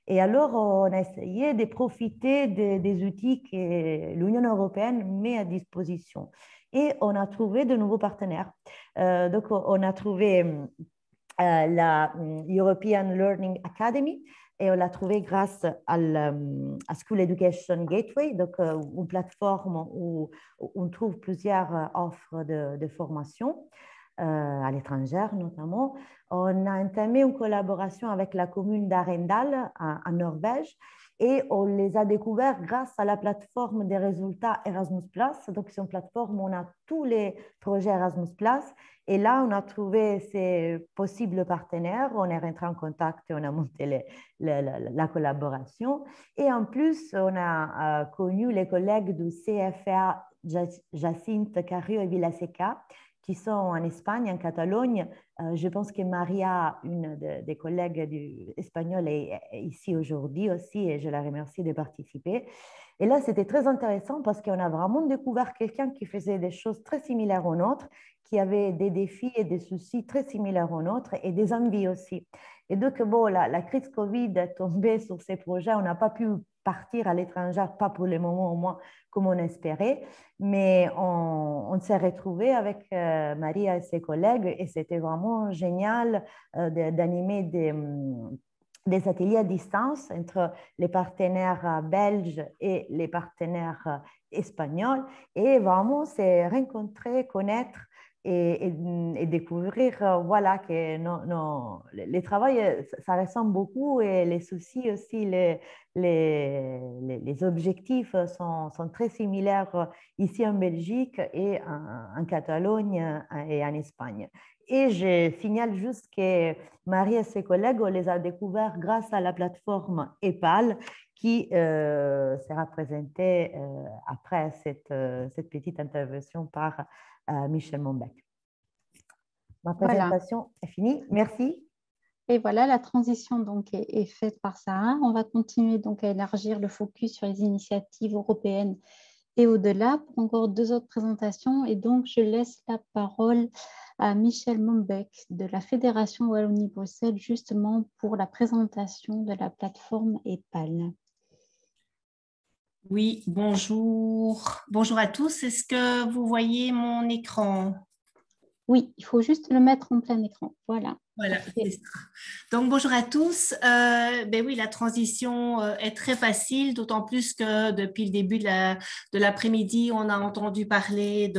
Et alors, on a essayé de profiter des outils que l'Union européenne met à disposition. Et on a trouvé de nouveaux partenaires. Donc, on a trouvé la European Learning Academy, et on l'a trouvé grâce à School Education Gateway, donc une plateforme où on trouve plusieurs offres de formation à l'étranger notamment. On a entamé une collaboration avec la commune d'Arendal en Norvège, et on les a découverts grâce à la plateforme des résultats Erasmus+. Donc, c'est une plateforme où on a tous les projets Erasmus+. Et là, on a trouvé ces possibles partenaires, on est rentré en contact et on a monté la collaboration. Et en plus, on a connu les collègues du CFA Jacinthe Carrillo et Vilaseca, qui sont en Espagne, en Catalogne. Je pense que Maria, une des collègues espagnoles, est ici aujourd'hui aussi, et je la remercie de participer. Et là, c'était très intéressant parce qu'on a vraiment découvert quelqu'un qui faisait des choses très similaires aux nôtres, qui avait des défis et des soucis très similaires aux nôtres, et des envies aussi. Et donc, bon, la crise Covid est tombée sur ces projets. On n'a pas pu partir à l'étranger, pas pour le moment au moins, comme on espérait. Mais on s'est retrouvés avec Maria et ses collègues, et c'était vraiment génial d'animer des ateliers à distance entre les partenaires belges et les partenaires espagnols, et vraiment c'est rencontrer, connaître et découvrir voilà, que les travaux, ça ressemble beaucoup, et les soucis aussi, les objectifs sont très similaires ici en Belgique et en Catalogne et en Espagne. Et je signale juste que Marie et ses collègues, on les a découverts grâce à la plateforme EPAL, qui sera présentée après cette petite intervention par Michel Monbec. Ma présentation est finie. Merci. Et voilà, la transition donc est faite par Sarah. On va continuer donc à élargir le focus sur les initiatives européennes et au-delà pour encore 2 autres présentations. Et donc, je laisse la parole à Michel Monbec de la Fédération Wallonie-Bruxelles, justement pour la présentation de la plateforme EPAL. Oui, bonjour. Bonjour à tous. Est-ce que vous voyez mon écran? Oui, il faut juste le mettre en plein écran. Voilà. Voilà, c'est ça. Donc, bonjour à tous. Ben oui, la transition est très facile, d'autant plus que depuis le début de l'après-midi, on a entendu parler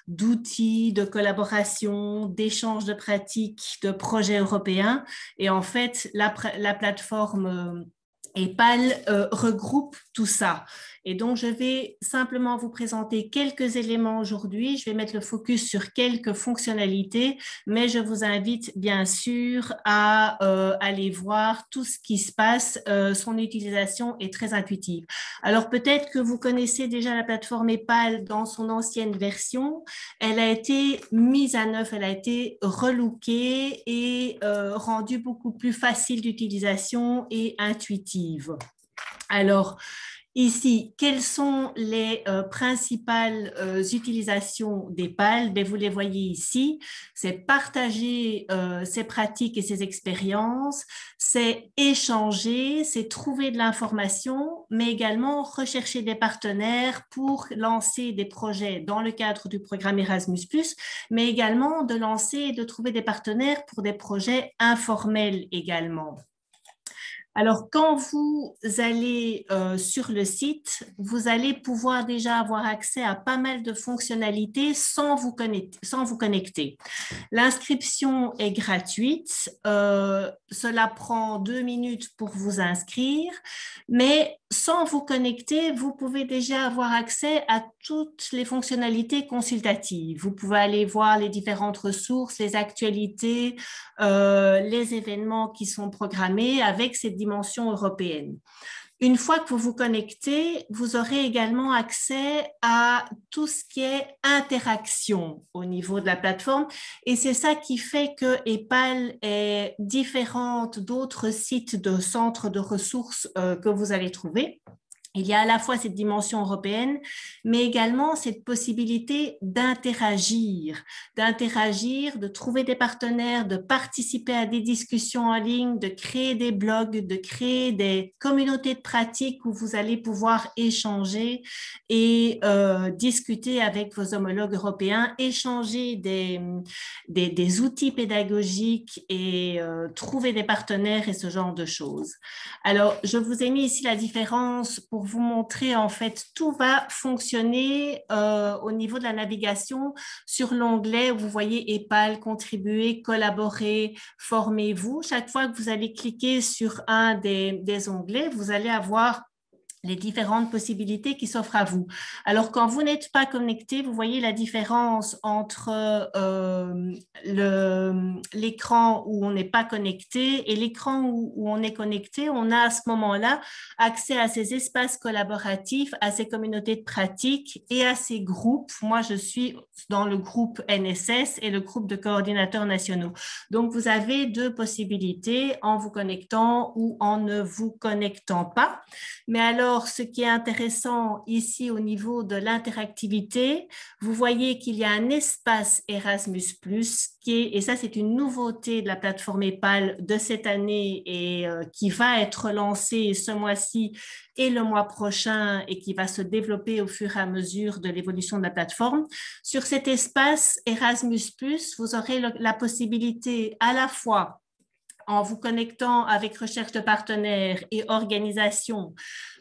d'outils, de collaboration, d'échanges de pratiques, de projets européens. Et en fait, la plateforme EPAL regroupe tout ça. Et donc, je vais simplement vous présenter quelques éléments aujourd'hui. Je vais mettre le focus sur quelques fonctionnalités, mais je vous invite bien sûr à aller voir tout ce qui se passe. Son utilisation est très intuitive. Alors, peut-être que vous connaissez déjà la plateforme EPAL dans son ancienne version. Elle a été mise à neuf, elle a été relookée et rendue beaucoup plus facile d'utilisation et intuitive. Alors, ici, quelles sont les principales utilisations d'EPAL? Vous les voyez ici. C'est partager ses pratiques et ses expériences, c'est échanger, c'est trouver de l'information, mais également rechercher des partenaires pour lancer des projets dans le cadre du programme Erasmus+, mais également de lancer et de trouver des partenaires pour des projets informels également. Alors, quand vous allez sur le site, vous allez pouvoir déjà avoir accès à pas mal de fonctionnalités sans vous connecter. L'inscription est gratuite. Cela prend 2 minutes pour vous inscrire, mais sans vous connecter, vous pouvez déjà avoir accès à toutes les fonctionnalités consultatives. Vous pouvez aller voir les différentes ressources, les actualités, les événements qui sont programmés avec cette dimension européenne. Une fois que vous vous connectez, vous aurez également accès à tout ce qui est interaction au niveau de la plateforme. Et c'est ça qui fait que EPAL est différente d'autres sites de centres de ressources que vous allez trouver. Il y a à la fois cette dimension européenne, mais également cette possibilité d'interagir, de trouver des partenaires, de participer à des discussions en ligne, de créer des blogs, de créer des communautés de pratique où vous allez pouvoir échanger et discuter avec vos homologues européens, échanger des outils pédagogiques et trouver des partenaires et ce genre de choses. Alors, je vous ai mis ici la différence pour vous montrer, en fait, tout va fonctionner au niveau de la navigation sur l'onglet où vous voyez EPAL, contribuer, collaborer, formez-vous. Chaque fois que vous allez cliquer sur un des onglets, vous allez avoir les différentes possibilités qui s'offrent à vous. Alors, quand vous n'êtes pas connecté, vous voyez la différence entre l'écran où on n'est pas connecté et l'écran où on est connecté. On a à ce moment-là accès à ces espaces collaboratifs, à ces communautés de pratique et à ces groupes. Moi, je suis dans le groupe NSS et le groupe de coordinateurs nationaux. Donc, vous avez 2 possibilités en vous connectant ou en ne vous connectant pas. Mais alors, ce qui est intéressant ici au niveau de l'interactivité, vous voyez qu'il y a un espace Erasmus+, et ça c'est une nouveauté de la plateforme EPAL de cette année et qui va être lancée ce mois-ci et le mois prochain et qui va se développer au fur et à mesure de l'évolution de la plateforme. Sur cet espace Erasmus+, vous aurez la possibilité à la fois en vous connectant avec recherche de partenaires et organisation,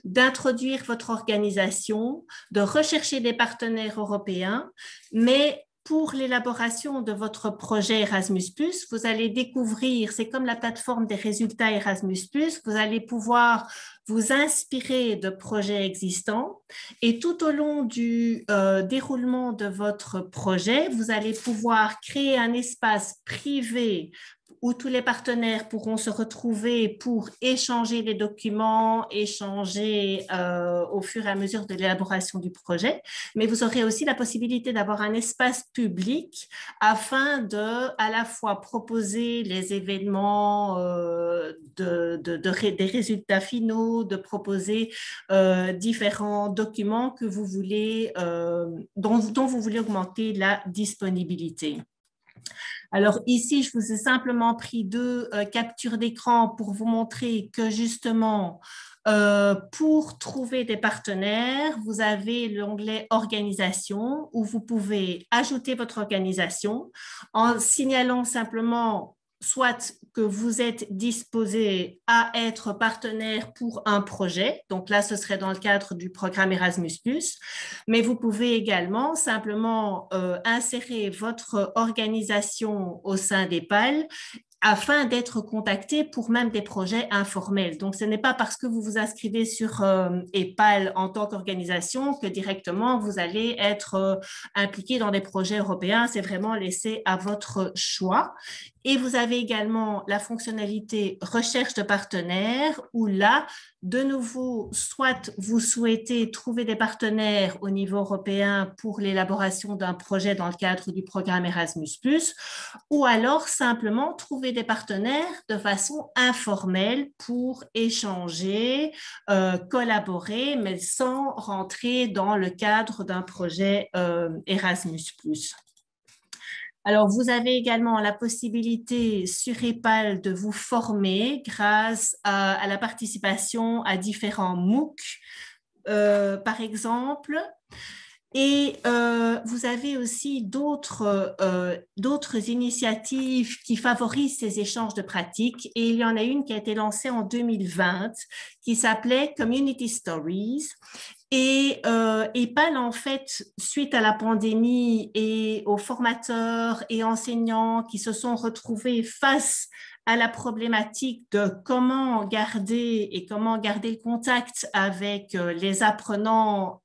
d'introduire votre organisation, de rechercher des partenaires européens, mais pour l'élaboration de votre projet Erasmus+, vous allez découvrir, c'est comme la plateforme des résultats Erasmus+, vous allez pouvoir vous inspirer de projets existants et tout au long du déroulement de votre projet, vous allez pouvoir créer un espace privé où tous les partenaires pourront se retrouver pour échanger les documents, échanger au fur et à mesure de l'élaboration du projet. Mais vous aurez aussi la possibilité d'avoir un espace public afin de à la fois proposer les événements des résultats finaux, de proposer différents documents que vous voulez, dont vous voulez augmenter la disponibilité. Alors ici, je vous ai simplement pris 2 captures d'écran pour vous montrer que justement, Pour trouver des partenaires, vous avez l'onglet « Organisation » où vous pouvez ajouter votre organisation en signalant simplement soit que vous êtes disposé à être partenaire pour un projet, donc là, ce serait dans le cadre du programme Erasmus+, mais vous pouvez également simplement insérer votre organisation au sein d'EPAL afin d'être contacté pour même des projets informels. Donc, ce n'est pas parce que vous vous inscrivez sur EPAL en tant qu'organisation que directement vous allez être impliqué dans des projets européens. C'est vraiment laissé à votre choix. Et vous avez également la fonctionnalité recherche de partenaires où là, de nouveau, soit vous souhaitez trouver des partenaires au niveau européen pour l'élaboration d'un projet dans le cadre du programme Erasmus+, ou alors simplement trouver des partenaires de façon informelle pour échanger, collaborer, mais sans rentrer dans le cadre d'un projet Erasmus+. Alors, vous avez également la possibilité sur EPAL de vous former grâce à la participation à différents MOOC, par exemple. Et vous avez aussi d'autres initiatives qui favorisent ces échanges de pratiques. Et il y en a une qui a été lancée en 2020 qui s'appelait Community Stories. Et EPAL, en fait, suite à la pandémie et aux formateurs et enseignants qui se sont retrouvés face à la problématique de comment garder le contact avec les apprenants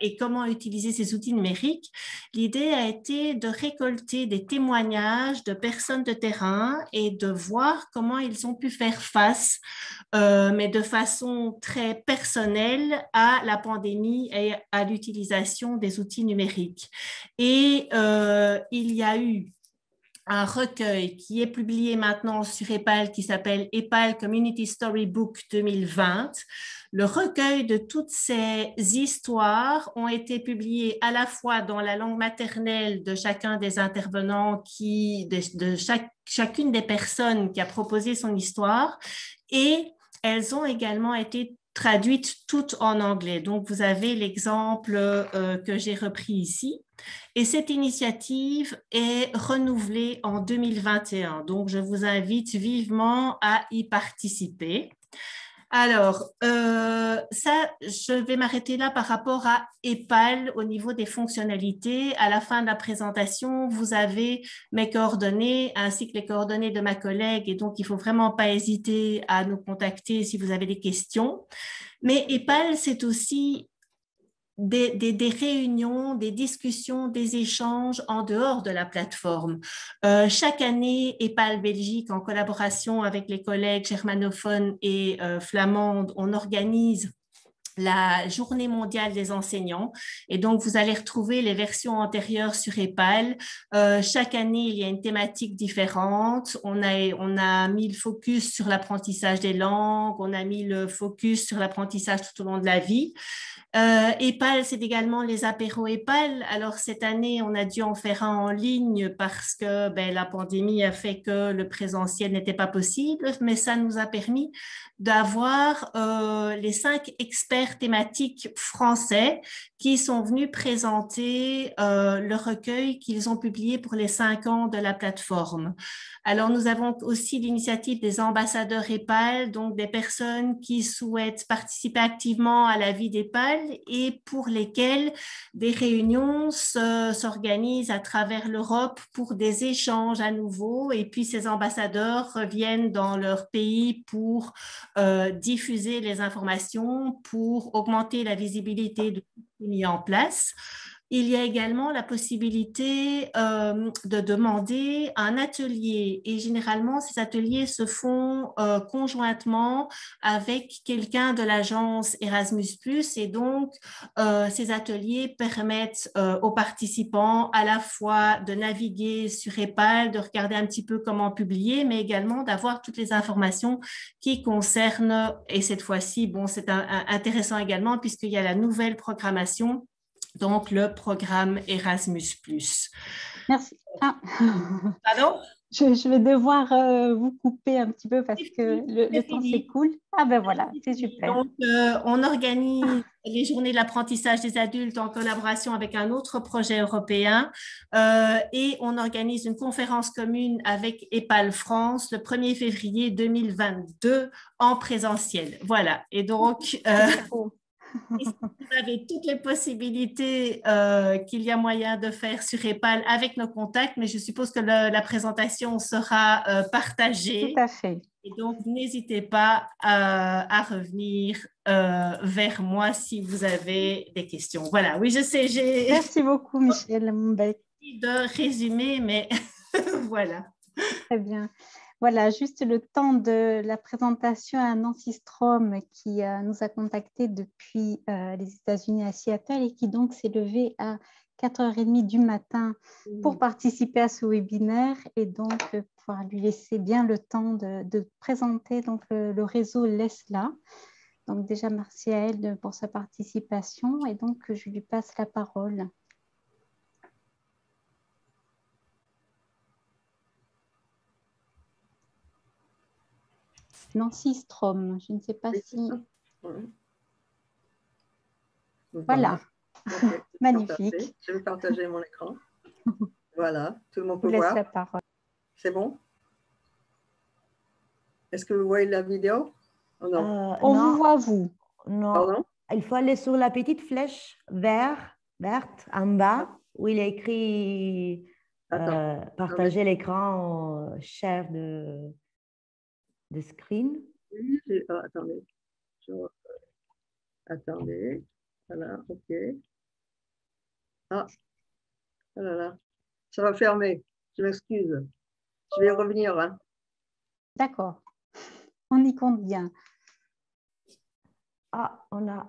et comment utiliser ces outils numériques, l'idée a été de récolter des témoignages de personnes de terrain et de voir comment ils ont pu faire face, mais de façon très personnelle, à la pandémie et à l'utilisation des outils numériques. Et il y a eu un recueil qui est publié maintenant sur EPAL qui s'appelle EPAL Community Storybook 2020. Le recueil de toutes ces histoires ont été publiées à la fois dans la langue maternelle de chacun des intervenants, chacune des personnes qui a proposé son histoire, et elles ont également été traduites toutes en anglais. Donc, vous avez l'exemple que j'ai repris ici. Et cette initiative est renouvelée en 2021. Donc, je vous invite vivement à y participer. Alors, je vais m'arrêter là par rapport à EPAL au niveau des fonctionnalités. À la fin de la présentation, vous avez mes coordonnées ainsi que les coordonnées de ma collègue et donc il ne faut vraiment pas hésiter à nous contacter si vous avez des questions. Mais EPAL, c'est aussi des réunions, des discussions, des échanges en dehors de la plateforme. Chaque année, EPAL Belgique, en collaboration avec les collègues germanophones et flamandes, on organise la Journée mondiale des enseignants. Et donc, vous allez retrouver les versions antérieures sur EPAL. Chaque année, il y a une thématique différente. On a mis le focus sur l'apprentissage des langues, on a mis le focus sur l'apprentissage tout au long de la vie. EPAL, c'est également les apéros EPAL. Alors, cette année, on a dû en faire un en ligne parce que la pandémie a fait que le présentiel n'était pas possible, mais ça nous a permis d'avoir les 5 experts thématiques français qui sont venus présenter le recueil qu'ils ont publié pour les 5 ans de la plateforme. Alors, nous avons aussi l'initiative des ambassadeurs EPAL, donc des personnes qui souhaitent participer activement à la vie d'EPAL et pour lesquelles des réunions s'organisent à travers l'Europe pour des échanges à nouveau. Et puis, ces ambassadeurs reviennent dans leur pays pour diffuser les informations, pour augmenter la visibilité de tout ce qui est mis en place. Il y a également la possibilité de demander un atelier et généralement, ces ateliers se font conjointement avec quelqu'un de l'agence Erasmus+, et donc ces ateliers permettent aux participants à la fois de naviguer sur EPAL, de regarder un petit peu comment publier, mais également d'avoir toutes les informations qui concernent, et cette fois-ci, c'est intéressant également puisqu'il y a la nouvelle programmation, donc le programme Erasmus+. Merci. Pardon? Je vais devoir vous couper un petit peu parce que le temps fini. s'écoule. Ah ben voilà, c'est super. Donc, on organise les journées de l'apprentissage des adultes en collaboration avec un autre projet européen et on organise une conférence commune avec EPAL France le 1er février 2022 en présentiel. Voilà. Et donc, vous avez toutes les possibilités qu'il y a moyen de faire sur EPAL avec nos contacts, mais je suppose que la présentation sera partagée. Tout à fait. Et donc, n'hésitez pas à revenir vers moi si vous avez des questions. Voilà, oui, je sais, j'ai Merci beaucoup, Michel. de résumer, mais voilà. Très bien. Voilà, juste le temps de la présentation à Nancy Strom qui nous a contactés depuis les États-Unis à Seattle et qui donc s'est levée à 4h30 du matin pour participer à ce webinaire et donc pouvoir lui laisser bien le temps de présenter donc, le réseau LESLA. Donc déjà, merci à elle pour sa participation et donc je lui passe la parole. Nancy Strom, je ne sais pas si... Voilà, okay. magnifique. Je vais partager mon écran. Voilà, tout le monde peut Je vous laisse voir. la parole. C'est bon? Est-ce que vous voyez la vidéo? Oh non. On vous voit, vous. Non. Pardon? Il faut aller sur la petite flèche verte en bas où il est écrit partager l'écran, share de screen. Attendez. Attendez. Voilà, OK. Ah, oh là là. Ça va fermer. Je m'excuse. Je vais revenir. Hein. D'accord. On y compte bien. Ah, on a...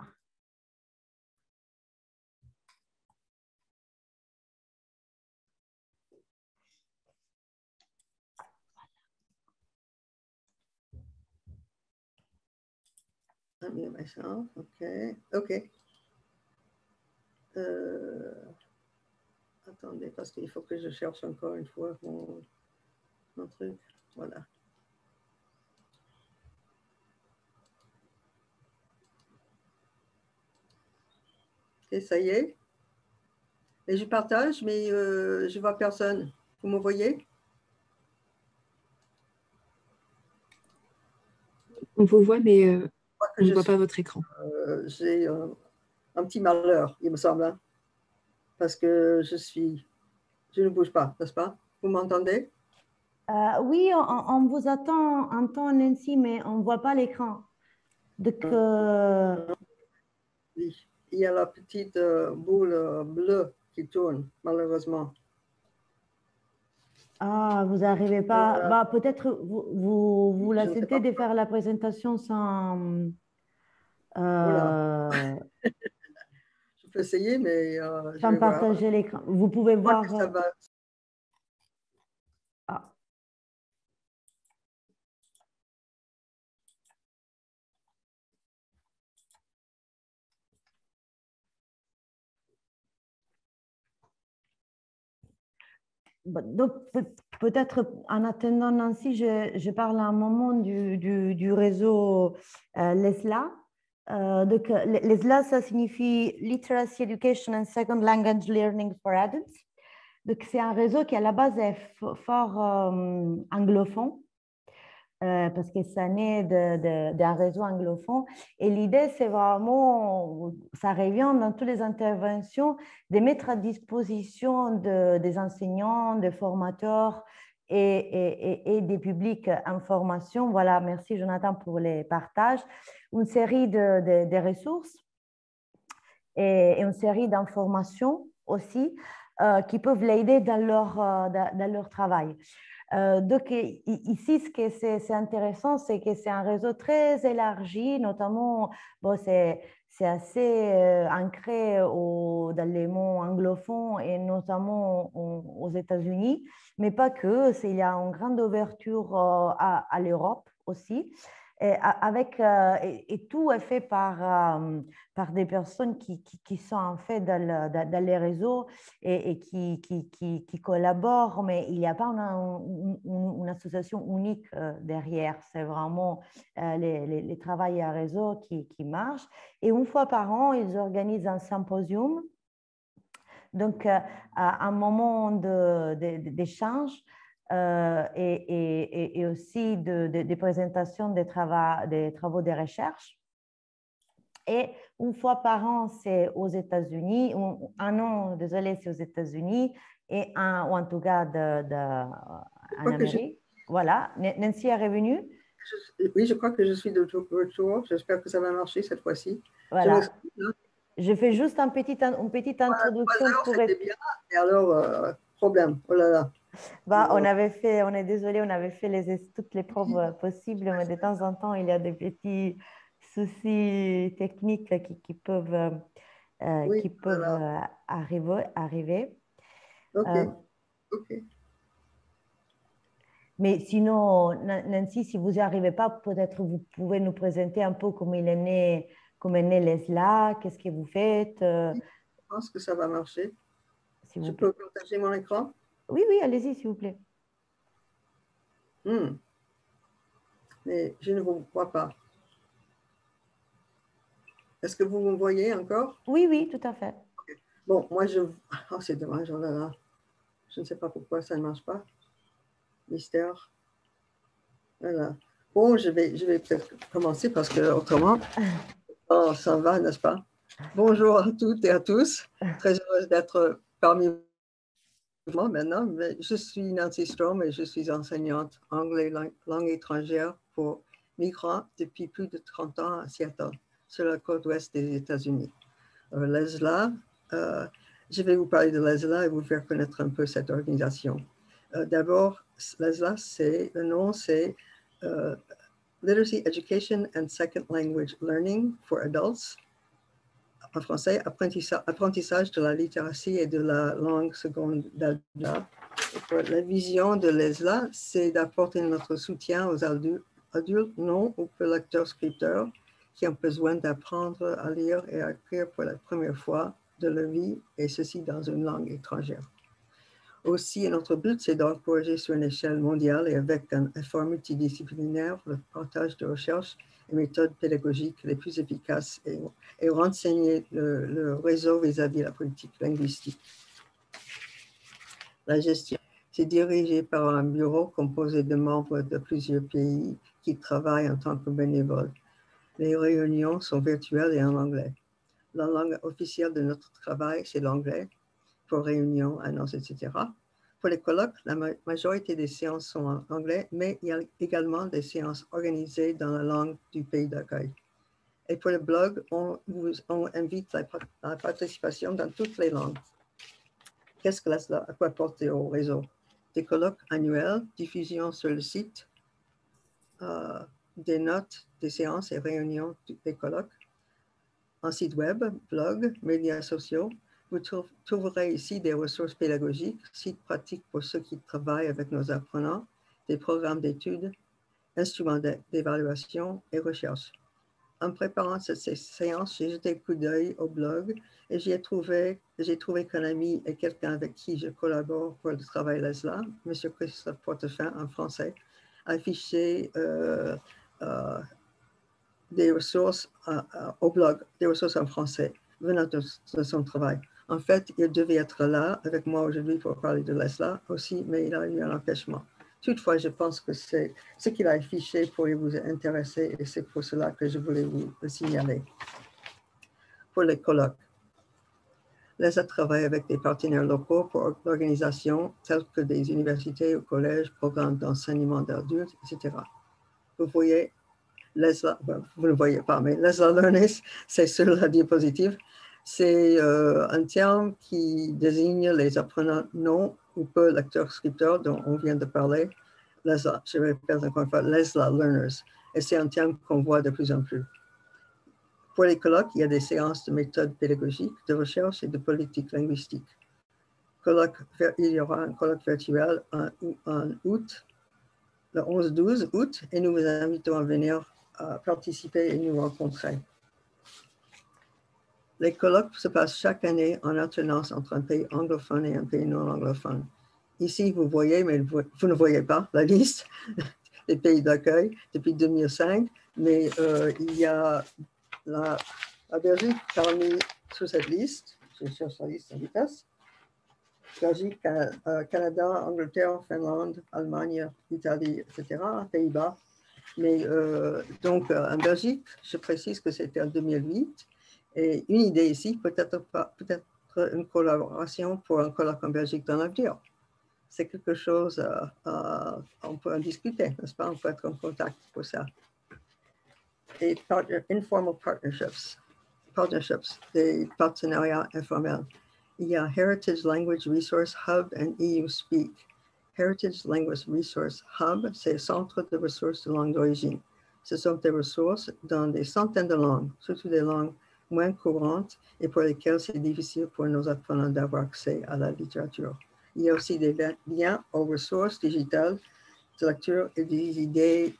Myself. OK. OK. Attendez, parce qu'il faut que je cherche encore une fois mon truc. Voilà. Et ça y est. Et je partage, mais je ne vois personne. Vous me voyez? On vous voit, mais on ne voit pas votre écran. J'ai un petit malheur, il me semble. Hein, parce que je ne bouge pas, n'est-ce pas? Vous m'entendez? Oui, on vous entend, Nancy, mais on ne voit pas l'écran. Donc, Oui. Il y a la petite boule bleue qui tourne, malheureusement. Ah, vous n'arrivez pas. Bah, peut-être vous la sentez de faire la présentation sans. Je peux essayer, mais sans partager l'écran. Vous pouvez voir. Ça va. Ah. Donc, peut-être en attendant Nancy, je parle un moment du réseau LESLA. Donc, LESLA, ça signifie Literacy Education and Second Language Learning for Adults. Donc, c'est un réseau qui à la base est fort anglophone. Parce que ça naît d'un réseau anglophone. Et l'idée, c'est vraiment, ça revient dans toutes les interventions, de mettre à disposition des enseignants, des formateurs et des publics en formation. Voilà, merci Jonathan pour les partages. Une série de ressources et une série d'informations aussi qui peuvent l'aider dans leur travail. Donc, ici, ce qui est intéressant, c'est que c'est un réseau très élargi, notamment, bon, c'est assez ancré dans les mondes anglophones et notamment aux États-Unis, mais pas que, il y a une grande ouverture à l'Europe aussi. Et tout est fait par des personnes qui sont en fait dans les réseaux et qui collaborent, mais il n'y a pas une association unique derrière. C'est vraiment les travails à réseau qui marchent. Et une fois par an, ils organisent un symposium, donc un moment d'échange. Et aussi des présentations des travaux de recherche. Et une fois par an, c'est aux États-Unis. Un an, désolé, c'est aux États-Unis. Et ou en tout cas en Amérique. Voilà. Nancy est revenue. Oui, je crois que je suis de retour. J'espère que ça va marcher cette fois-ci. Voilà. Je fais juste une petite introduction. C'était bien. Et alors, problème. Oh là là. Bah, on est désolé, on avait fait toutes les preuves possibles, mais de temps en temps, il y a des petits soucis techniques qui peuvent arriver. OK. Mais sinon, Nancy, si vous n'y arrivez pas, peut-être vous pouvez nous présenter un peu comment est né l'ESLA, qu'est-ce que vous faites. Je pense que ça va marcher. Je peux partager mon écran? Oui, allez-y, s'il vous plaît. Mais je ne vous vois pas. Est-ce que vous me voyez encore? Oui, tout à fait. Okay. Bon, moi, oh, c'est dommage, oh là là. Je ne sais pas pourquoi ça ne marche pas. Mystère. Voilà. Bon, je vais peut-être commencer parce que autrement, ça va, n'est-ce pas? Bonjour à toutes et à tous. Très heureuse d'être parmi vous maintenant. Mais je suis Nancy Strom et je suis enseignante anglais langue étrangère pour migrants depuis plus de 30 ans à Seattle, sur la côte ouest des États-Unis. L'ESLA, je vais vous parler de l'ESLA et vous faire connaître un peu cette organisation. D'abord, l'ESLA, le nom, c'est Literacy Education and Second Language Learning for Adults. En français, apprentissage de la littératie et de la langue seconde d'adultes. La vision de l'ESLA, c'est d'apporter notre soutien aux adultes non ou peu lecteurs-scripteurs qui ont besoin d'apprendre à lire et à écrire pour la première fois de leur vie, et ceci dans une langue étrangère. Aussi, notre but, c'est d'encourager sur une échelle mondiale et avec un effort multidisciplinaire le partage de recherches et méthodes pédagogiques les plus efficaces et renseigner le réseau vis-à-vis de la politique linguistique. La gestion, c'est dirigé par un bureau composé de membres de plusieurs pays qui travaillent en tant que bénévoles. Les réunions sont virtuelles et en anglais. La langue officielle de notre travail, c'est l'anglais, pour réunions, annonces, etc. Pour les colloques, la majorité des séances sont en anglais, mais il y a également des séances organisées dans la langue du pays d'accueil. Et pour le blog, on invite la participation dans toutes les langues. Qu'est-ce que cela peut apporter au réseau? Des colloques annuels, diffusion sur le site, des notes, des séances et réunions des colloques, un site web, blog, médias sociaux. Vous trouverez ici des ressources pédagogiques, sites pratiques pour ceux qui travaillent avec nos apprenants, des programmes d'études, instruments d'évaluation et recherche. En préparant cette séance, j'ai jeté un coup d'œil au blog et j'ai trouvé qu'un ami et quelqu'un avec qui je collabore pour le travail l'ESLA, M. Christophe Portefin en français, a affiché des ressources au blog, des ressources en français venant de son travail. En fait, il devait être là avec moi aujourd'hui pour parler de l'ESLA aussi, mais il a eu un empêchement. Toutefois, je pense que c'est ce qu'il a affiché pourrait vous intéresser et c'est pour cela que je voulais vous le signaler. Pour les colloques, l'ESLA travaille avec des partenaires locaux pour l'organisation tels que des universités ou collèges, programmes d'enseignement d'adultes, etc. Vous voyez, l'ESLA, vous ne le voyez pas, mais l'ESLA Learners, c'est sur la diapositive. C'est un terme qui désigne les apprenants non ou peu lecteurs-scripteurs dont on vient de parler. l'ESLA, je répète encore une fois, l'ESLA Learners. Et c'est un terme qu'on voit de plus en plus. Pour les colloques, il y a des séances de méthodes pédagogiques, de recherche et de politique linguistique. Il y aura un colloque virtuel en août, le 11-12 août, et nous vous invitons à venir participer et nous rencontrer. Les colloques se passent chaque année en alternance entre un pays anglophone et un pays non anglophone. Ici, vous voyez, mais vous ne voyez pas la liste des pays d'accueil depuis 2005, mais il y a la Belgique parmi sur cette liste. Je cherche la liste en vitesse. Belgique, Canada, Angleterre, Finlande, Allemagne, Italie, etc., Pays-Bas. Mais donc, en Belgique, je précise que c'était en 2008. Et une idée ici, peut-être une collaboration pour un colloque en Belgique dans l'avenir. C'est quelque chose, on peut en discuter, n'est-ce pas? On peut être en contact pour ça. Et informal partnerships, des partenariats informels. Il y a Heritage Language Resource Hub and EU Speak. Heritage Language Resource Hub, c'est le centre de ressources de langue d'origine. Ce sont des ressources dans des centaines de langues, surtout des langues moins courantes et pour lesquelles c'est difficile pour nos apprenants d'avoir accès à la littérature. Il y a aussi des liens aux ressources digitales de lecture et des idées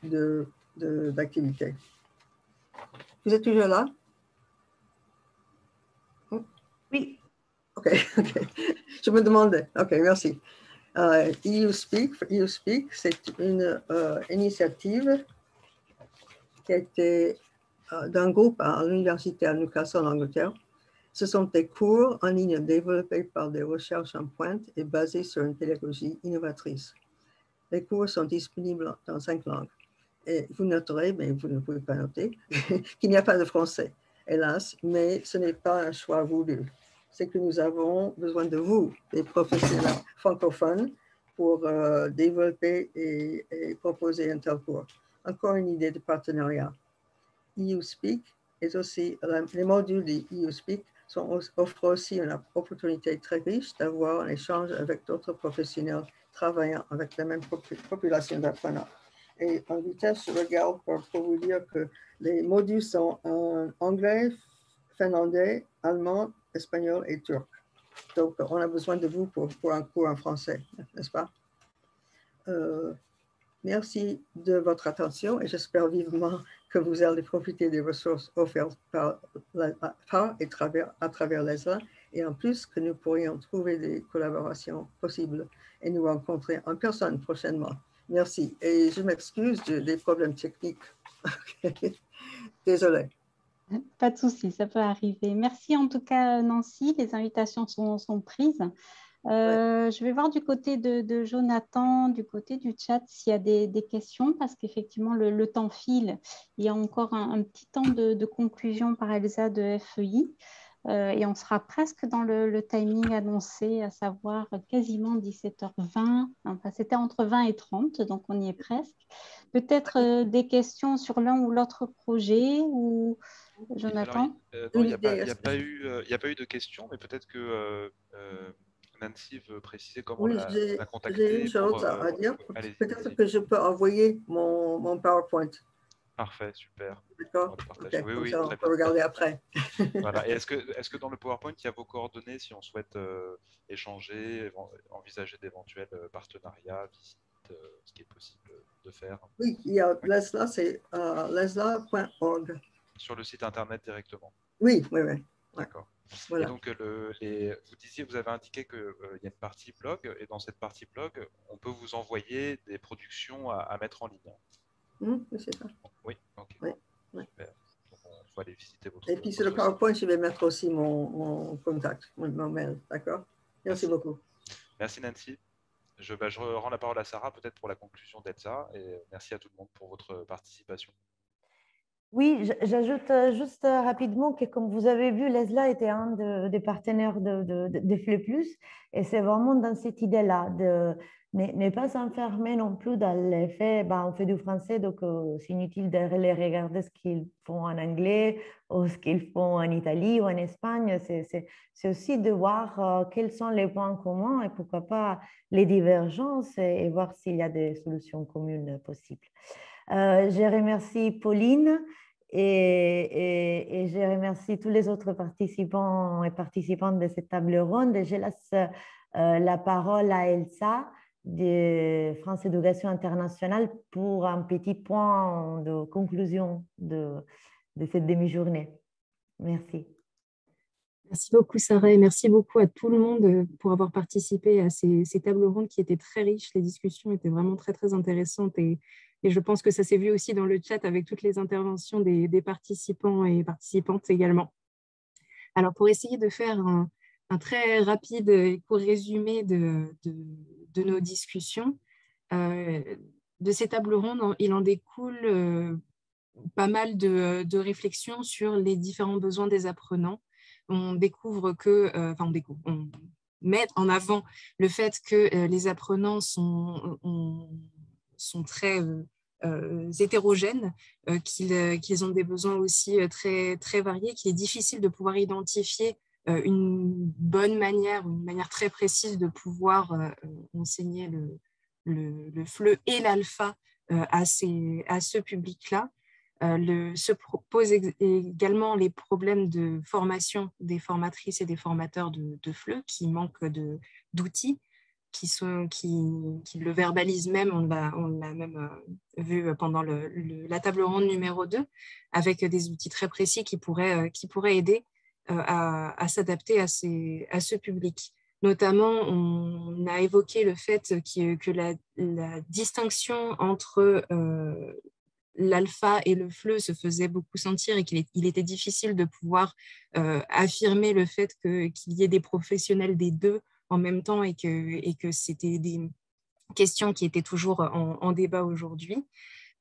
d'activité. Vous êtes toujours là? Oui. OK. Je me demandais. OK, merci. EU Speak, c'est une initiative qui a été d'un groupe à l'université à Newcastle, en Angleterre. Ce sont des cours en ligne développés par des recherches en pointe et basés sur une pédagogie innovatrice. Les cours sont disponibles dans 5 langues. Et vous noterez, mais vous ne pouvez pas noter, qu'il n'y a pas de français, hélas, mais ce n'est pas un choix voulu. C'est que nous avons besoin de vous, des professionnels francophones, pour développer et proposer un tel cours. Encore une idée de partenariat. EU Speak est aussi, les modules de EU Speak offrent aussi une opportunité très riche d'avoir un échange avec d'autres professionnels travaillant avec la même population d'apprenants. Et en vitesse, je regarde pour vous dire que les modules sont en anglais, finlandais, allemand, espagnol et turc. Donc, on a besoin de vous pour un cours en français, n'est-ce pas? Merci de votre attention et j'espère vivement que vous allez profiter des ressources offertes par et à travers l'ESLA et en plus que nous pourrions trouver des collaborations possibles et nous rencontrer en personne prochainement. Merci et je m'excuse des problèmes techniques. Désolée. Pas de souci, ça peut arriver. Merci en tout cas Nancy, les invitations sont prises. Je vais voir du côté de Jonathan, du côté du chat, s'il y a des questions, parce qu'effectivement, le temps file. Il y a encore un petit temps de conclusion par Elsa de FEI. Et on sera presque dans le timing annoncé, à savoir quasiment 17h20. Enfin, c'était entre 20 et 30, donc on y est presque. Peut-être des questions sur l'un ou l'autre projet, ou Jonathan? Non, il n'y a pas eu de questions, mais peut-être que Nancy veut préciser comment la contacter. J'ai une chose à dire. Peut-être que je peux envoyer mon PowerPoint. Parfait, super. D'accord. Okay. Oui, ça, on peut regarder après. Voilà. Et est-ce que dans le PowerPoint, il y a vos coordonnées si on souhaite échanger, envisager d'éventuels partenariats, visites, ce qui est possible de faire? Oui, il y a Lesla, c'est lesla.org. Sur le site internet directement? Oui. D'accord. Voilà. Et donc, vous disiez, vous avez indiqué qu'il y a une partie blog, et dans cette partie blog, on peut vous envoyer des productions à mettre en ligne. C'est ça. Oui, ok. Oui. Super. Donc, on faut aller visiter votre. Et puis sur le PowerPoint, je vais mettre aussi mon contact, mon mail. D'accord? Merci beaucoup. Merci Nancy. Je rends la parole à Sarah peut-être pour la conclusion d'Elsa et merci à tout le monde pour votre participation. Oui, j'ajoute juste rapidement que comme vous avez vu, l'ESLA était un des partenaires de FLE+, et c'est vraiment dans cette idée-là de ne pas s'enfermer non plus dans l'effet, on fait du français, donc c'est inutile de les regarder ce qu'ils font en anglais ou ce qu'ils font en Italie ou en Espagne. C'est aussi de voir quels sont les points communs et pourquoi pas les divergences et voir s'il y a des solutions communes possibles. Je remercie Pauline et je remercie tous les autres participants et participantes de cette table ronde. Et je laisse la parole à Elsa de France Éducation Internationale pour un petit point de conclusion de cette demi-journée. Merci. Merci beaucoup, Sarah, et merci beaucoup à tout le monde pour avoir participé à ces tables rondes qui étaient très riches. Les discussions étaient vraiment très, très intéressantes et je pense que ça s'est vu aussi dans le chat avec toutes les interventions des participants et participantes également. Alors, pour essayer de faire un très rapide et court résumé de nos discussions, de ces tables rondes, il en découle pas mal de réflexions sur les différents besoins des apprenants. On découvre que, on met en avant le fait que les apprenants sont très hétérogènes, qu'ils ont des besoins aussi très, très variés, qu'il est difficile de pouvoir identifier une bonne manière, une manière très précise de pouvoir enseigner le FLE et l'alpha à ce public-là. Se posent également les problèmes de formation des formatrices et des formateurs de FLE qui manquent d'outils, qui le verbalisent même, on l'a même vu pendant la table ronde numéro 2, avec des outils très précis qui pourraient aider à s'adapter à ce public. Notamment, on a évoqué le fait que la distinction entre l'alpha et le FLE se faisait beaucoup sentir et qu'il était difficile de pouvoir affirmer le fait qu'il y ait des professionnels des deux en même temps et que c'était des questions qui étaient toujours en débat aujourd'hui.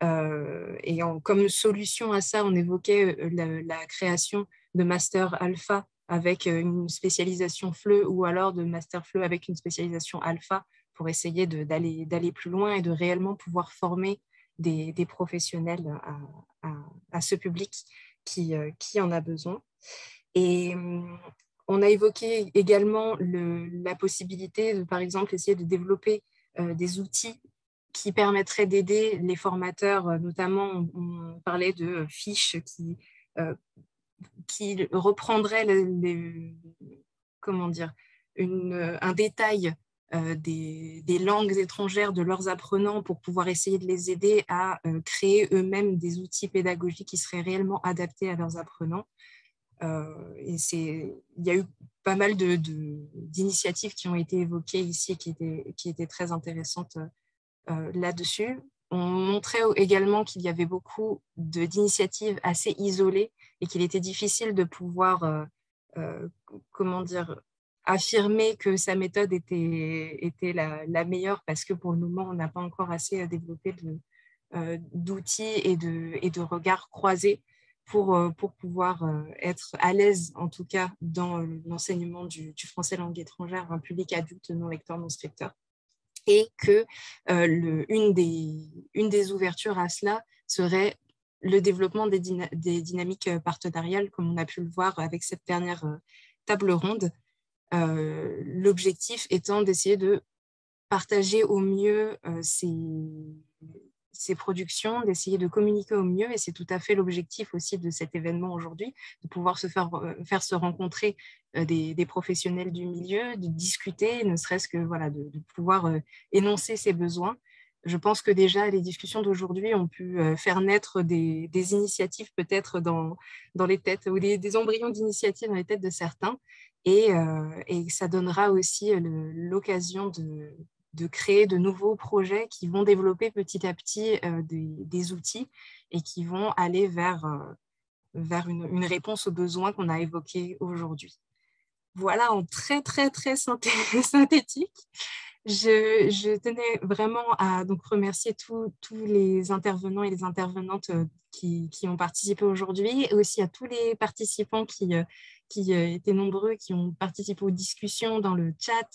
Et comme solution à ça, on évoquait la création de master alpha avec une spécialisation FLE ou alors de master FLE avec une spécialisation alpha pour essayer d'aller plus loin et de réellement pouvoir former des professionnels à ce public qui en a besoin. Et on a évoqué également la possibilité de, par exemple, essayer de développer des outils qui permettraient d'aider les formateurs, notamment on parlait de fiches qui reprendraient un détail des langues étrangères de leurs apprenants pour pouvoir essayer de les aider à créer eux-mêmes des outils pédagogiques qui seraient réellement adaptés à leurs apprenants. Et il y a eu pas mal d'initiatives qui ont été évoquées ici et qui étaient très intéressantes là-dessus. On montrait également qu'il y avait beaucoup d'initiatives assez isolées et qu'il était difficile de pouvoir affirmer que sa méthode était la meilleure parce que pour le moment, on n'a pas encore assez développé d'outils et de regards croisés pour pouvoir être à l'aise, en tout cas, dans l'enseignement du français langue étrangère à un public adulte non lecteur, non scripteur. Et que une des ouvertures à cela serait le développement des dynamiques partenariales, comme on a pu le voir avec cette dernière table ronde. L'objectif étant d'essayer de partager au mieux ces productions, d'essayer de communiquer au mieux, et c'est tout à fait l'objectif aussi de cet événement aujourd'hui, de pouvoir faire se rencontrer des professionnels du milieu, de discuter, ne serait-ce que de pouvoir énoncer ses besoins. Je pense que déjà les discussions d'aujourd'hui ont pu faire naître des initiatives peut-être dans les têtes, ou des embryons d'initiatives dans les têtes de certains, et ça donnera aussi l'occasion de créer de nouveaux projets qui vont développer petit à petit des outils et qui vont aller vers une réponse aux besoins qu'on a évoqués aujourd'hui. Voilà, en très, très, très synthétique. Je tenais vraiment à remercier tous les intervenants et les intervenantes qui ont participé aujourd'hui, et aussi à tous les participants qui étaient nombreux, qui ont participé aux discussions dans le chat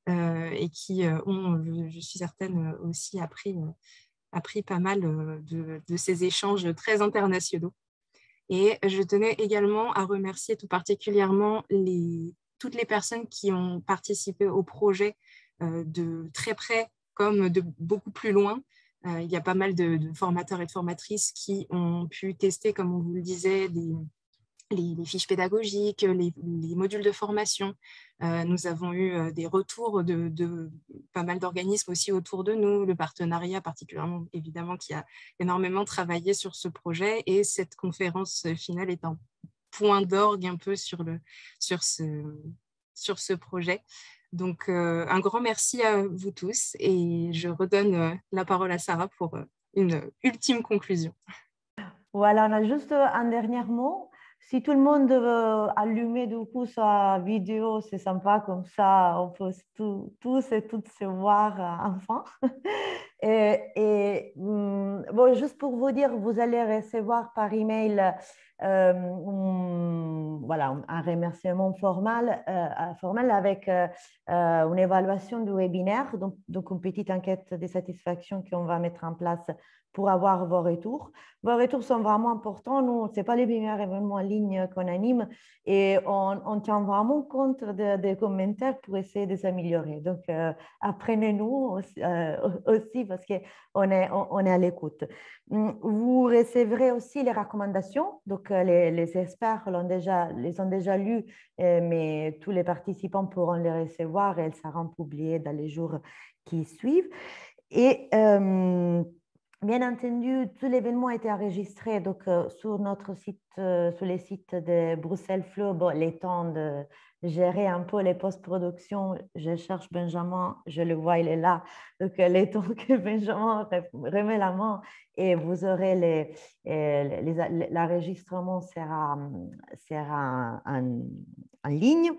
et qui ont, je suis certaine, aussi appris pas mal de ces échanges très internationaux. Et je tenais également à remercier tout particulièrement toutes les personnes qui ont participé au projet de très près comme de beaucoup plus loin. Il y a pas mal de formateurs et de formatrices qui ont pu tester, comme on vous le disait, les fiches pédagogiques, les modules de formation. Nous avons eu des retours de pas mal d'organismes aussi autour de nous, le partenariat particulièrement, évidemment, qui a énormément travaillé sur ce projet. Et cette conférence finale est un point d'orgue un peu sur ce projet. Donc, un grand merci à vous tous et je redonne la parole à Sarah pour une ultime conclusion. Voilà, on a juste un dernier mot. Si tout le monde veut allumer du coup sa vidéo, c'est sympa, comme ça on peut tous et toutes se voir enfin. Bon, juste pour vous dire, vous allez recevoir par email voilà, un remerciement formel avec une évaluation du webinaire, donc une petite enquête de satisfaction qu'on va mettre en place pour avoir vos retours. Vos retours sont vraiment importants. Nous, ce n'est pas les webinaires événements en ligne qu'on anime et on tient vraiment compte des commentaires pour essayer de s'améliorer. Donc, apprenez-nous aussi parce qu'on est à l'écoute. Vous recevrez aussi les recommandations. Donc, les experts les ont déjà lues, mais tous les participants pourront les recevoir et elles seront publiées dans les jours qui suivent. Et bien entendu, tout l'événement a été enregistré donc, sur notre site, sur les sites de Bruxelles Flow. Bon, les temps de gérer un peu les post-productions, je cherche Benjamin, je le vois, il est là. Donc, les temps que Benjamin remet la main et vous aurez l'enregistrement sera en ligne.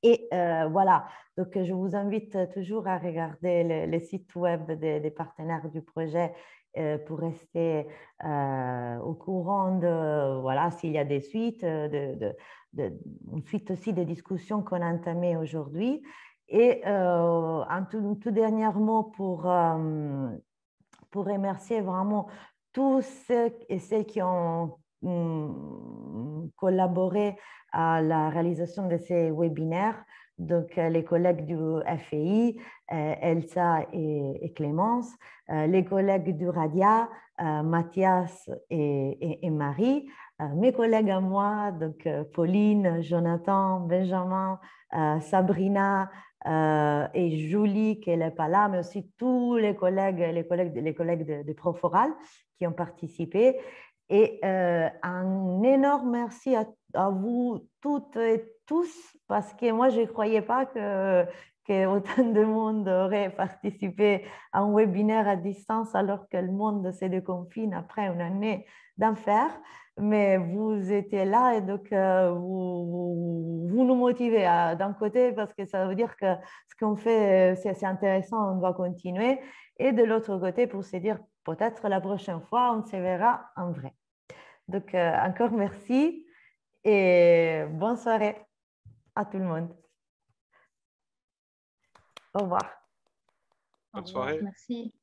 Et voilà, donc je vous invite toujours à regarder le site web des partenaires du projet pour rester au courant de, voilà, s'il y a des suites, une suite aussi des discussions qu'on a entamées aujourd'hui. Et un tout dernier mot pour remercier vraiment tous ceux et celles qui ont collaboré à la réalisation de ces webinaires. Donc, les collègues du FEI, Elsa et Clémence, les collègues du Radia, Mathias et Marie, mes collègues à moi, donc Pauline, Jonathan, Benjamin, Sabrina, et Julie qui n'est pas là, mais aussi tous les collègues de Proforal qui ont participé. Et un énorme merci à vous toutes et tous, parce que moi, je ne croyais pas que autant de monde aurait participé à un webinaire à distance alors que le monde se déconfine après une année d'enfer. Mais vous étiez là et donc vous nous motivez d'un côté parce que ça veut dire que ce qu'on fait, c'est intéressant, on va continuer. Et de l'autre côté, pour se dire peut-être la prochaine fois, on se verra en vrai. Donc, encore merci et bonne soirée à tout le monde. Au revoir. Bonne soirée. Merci.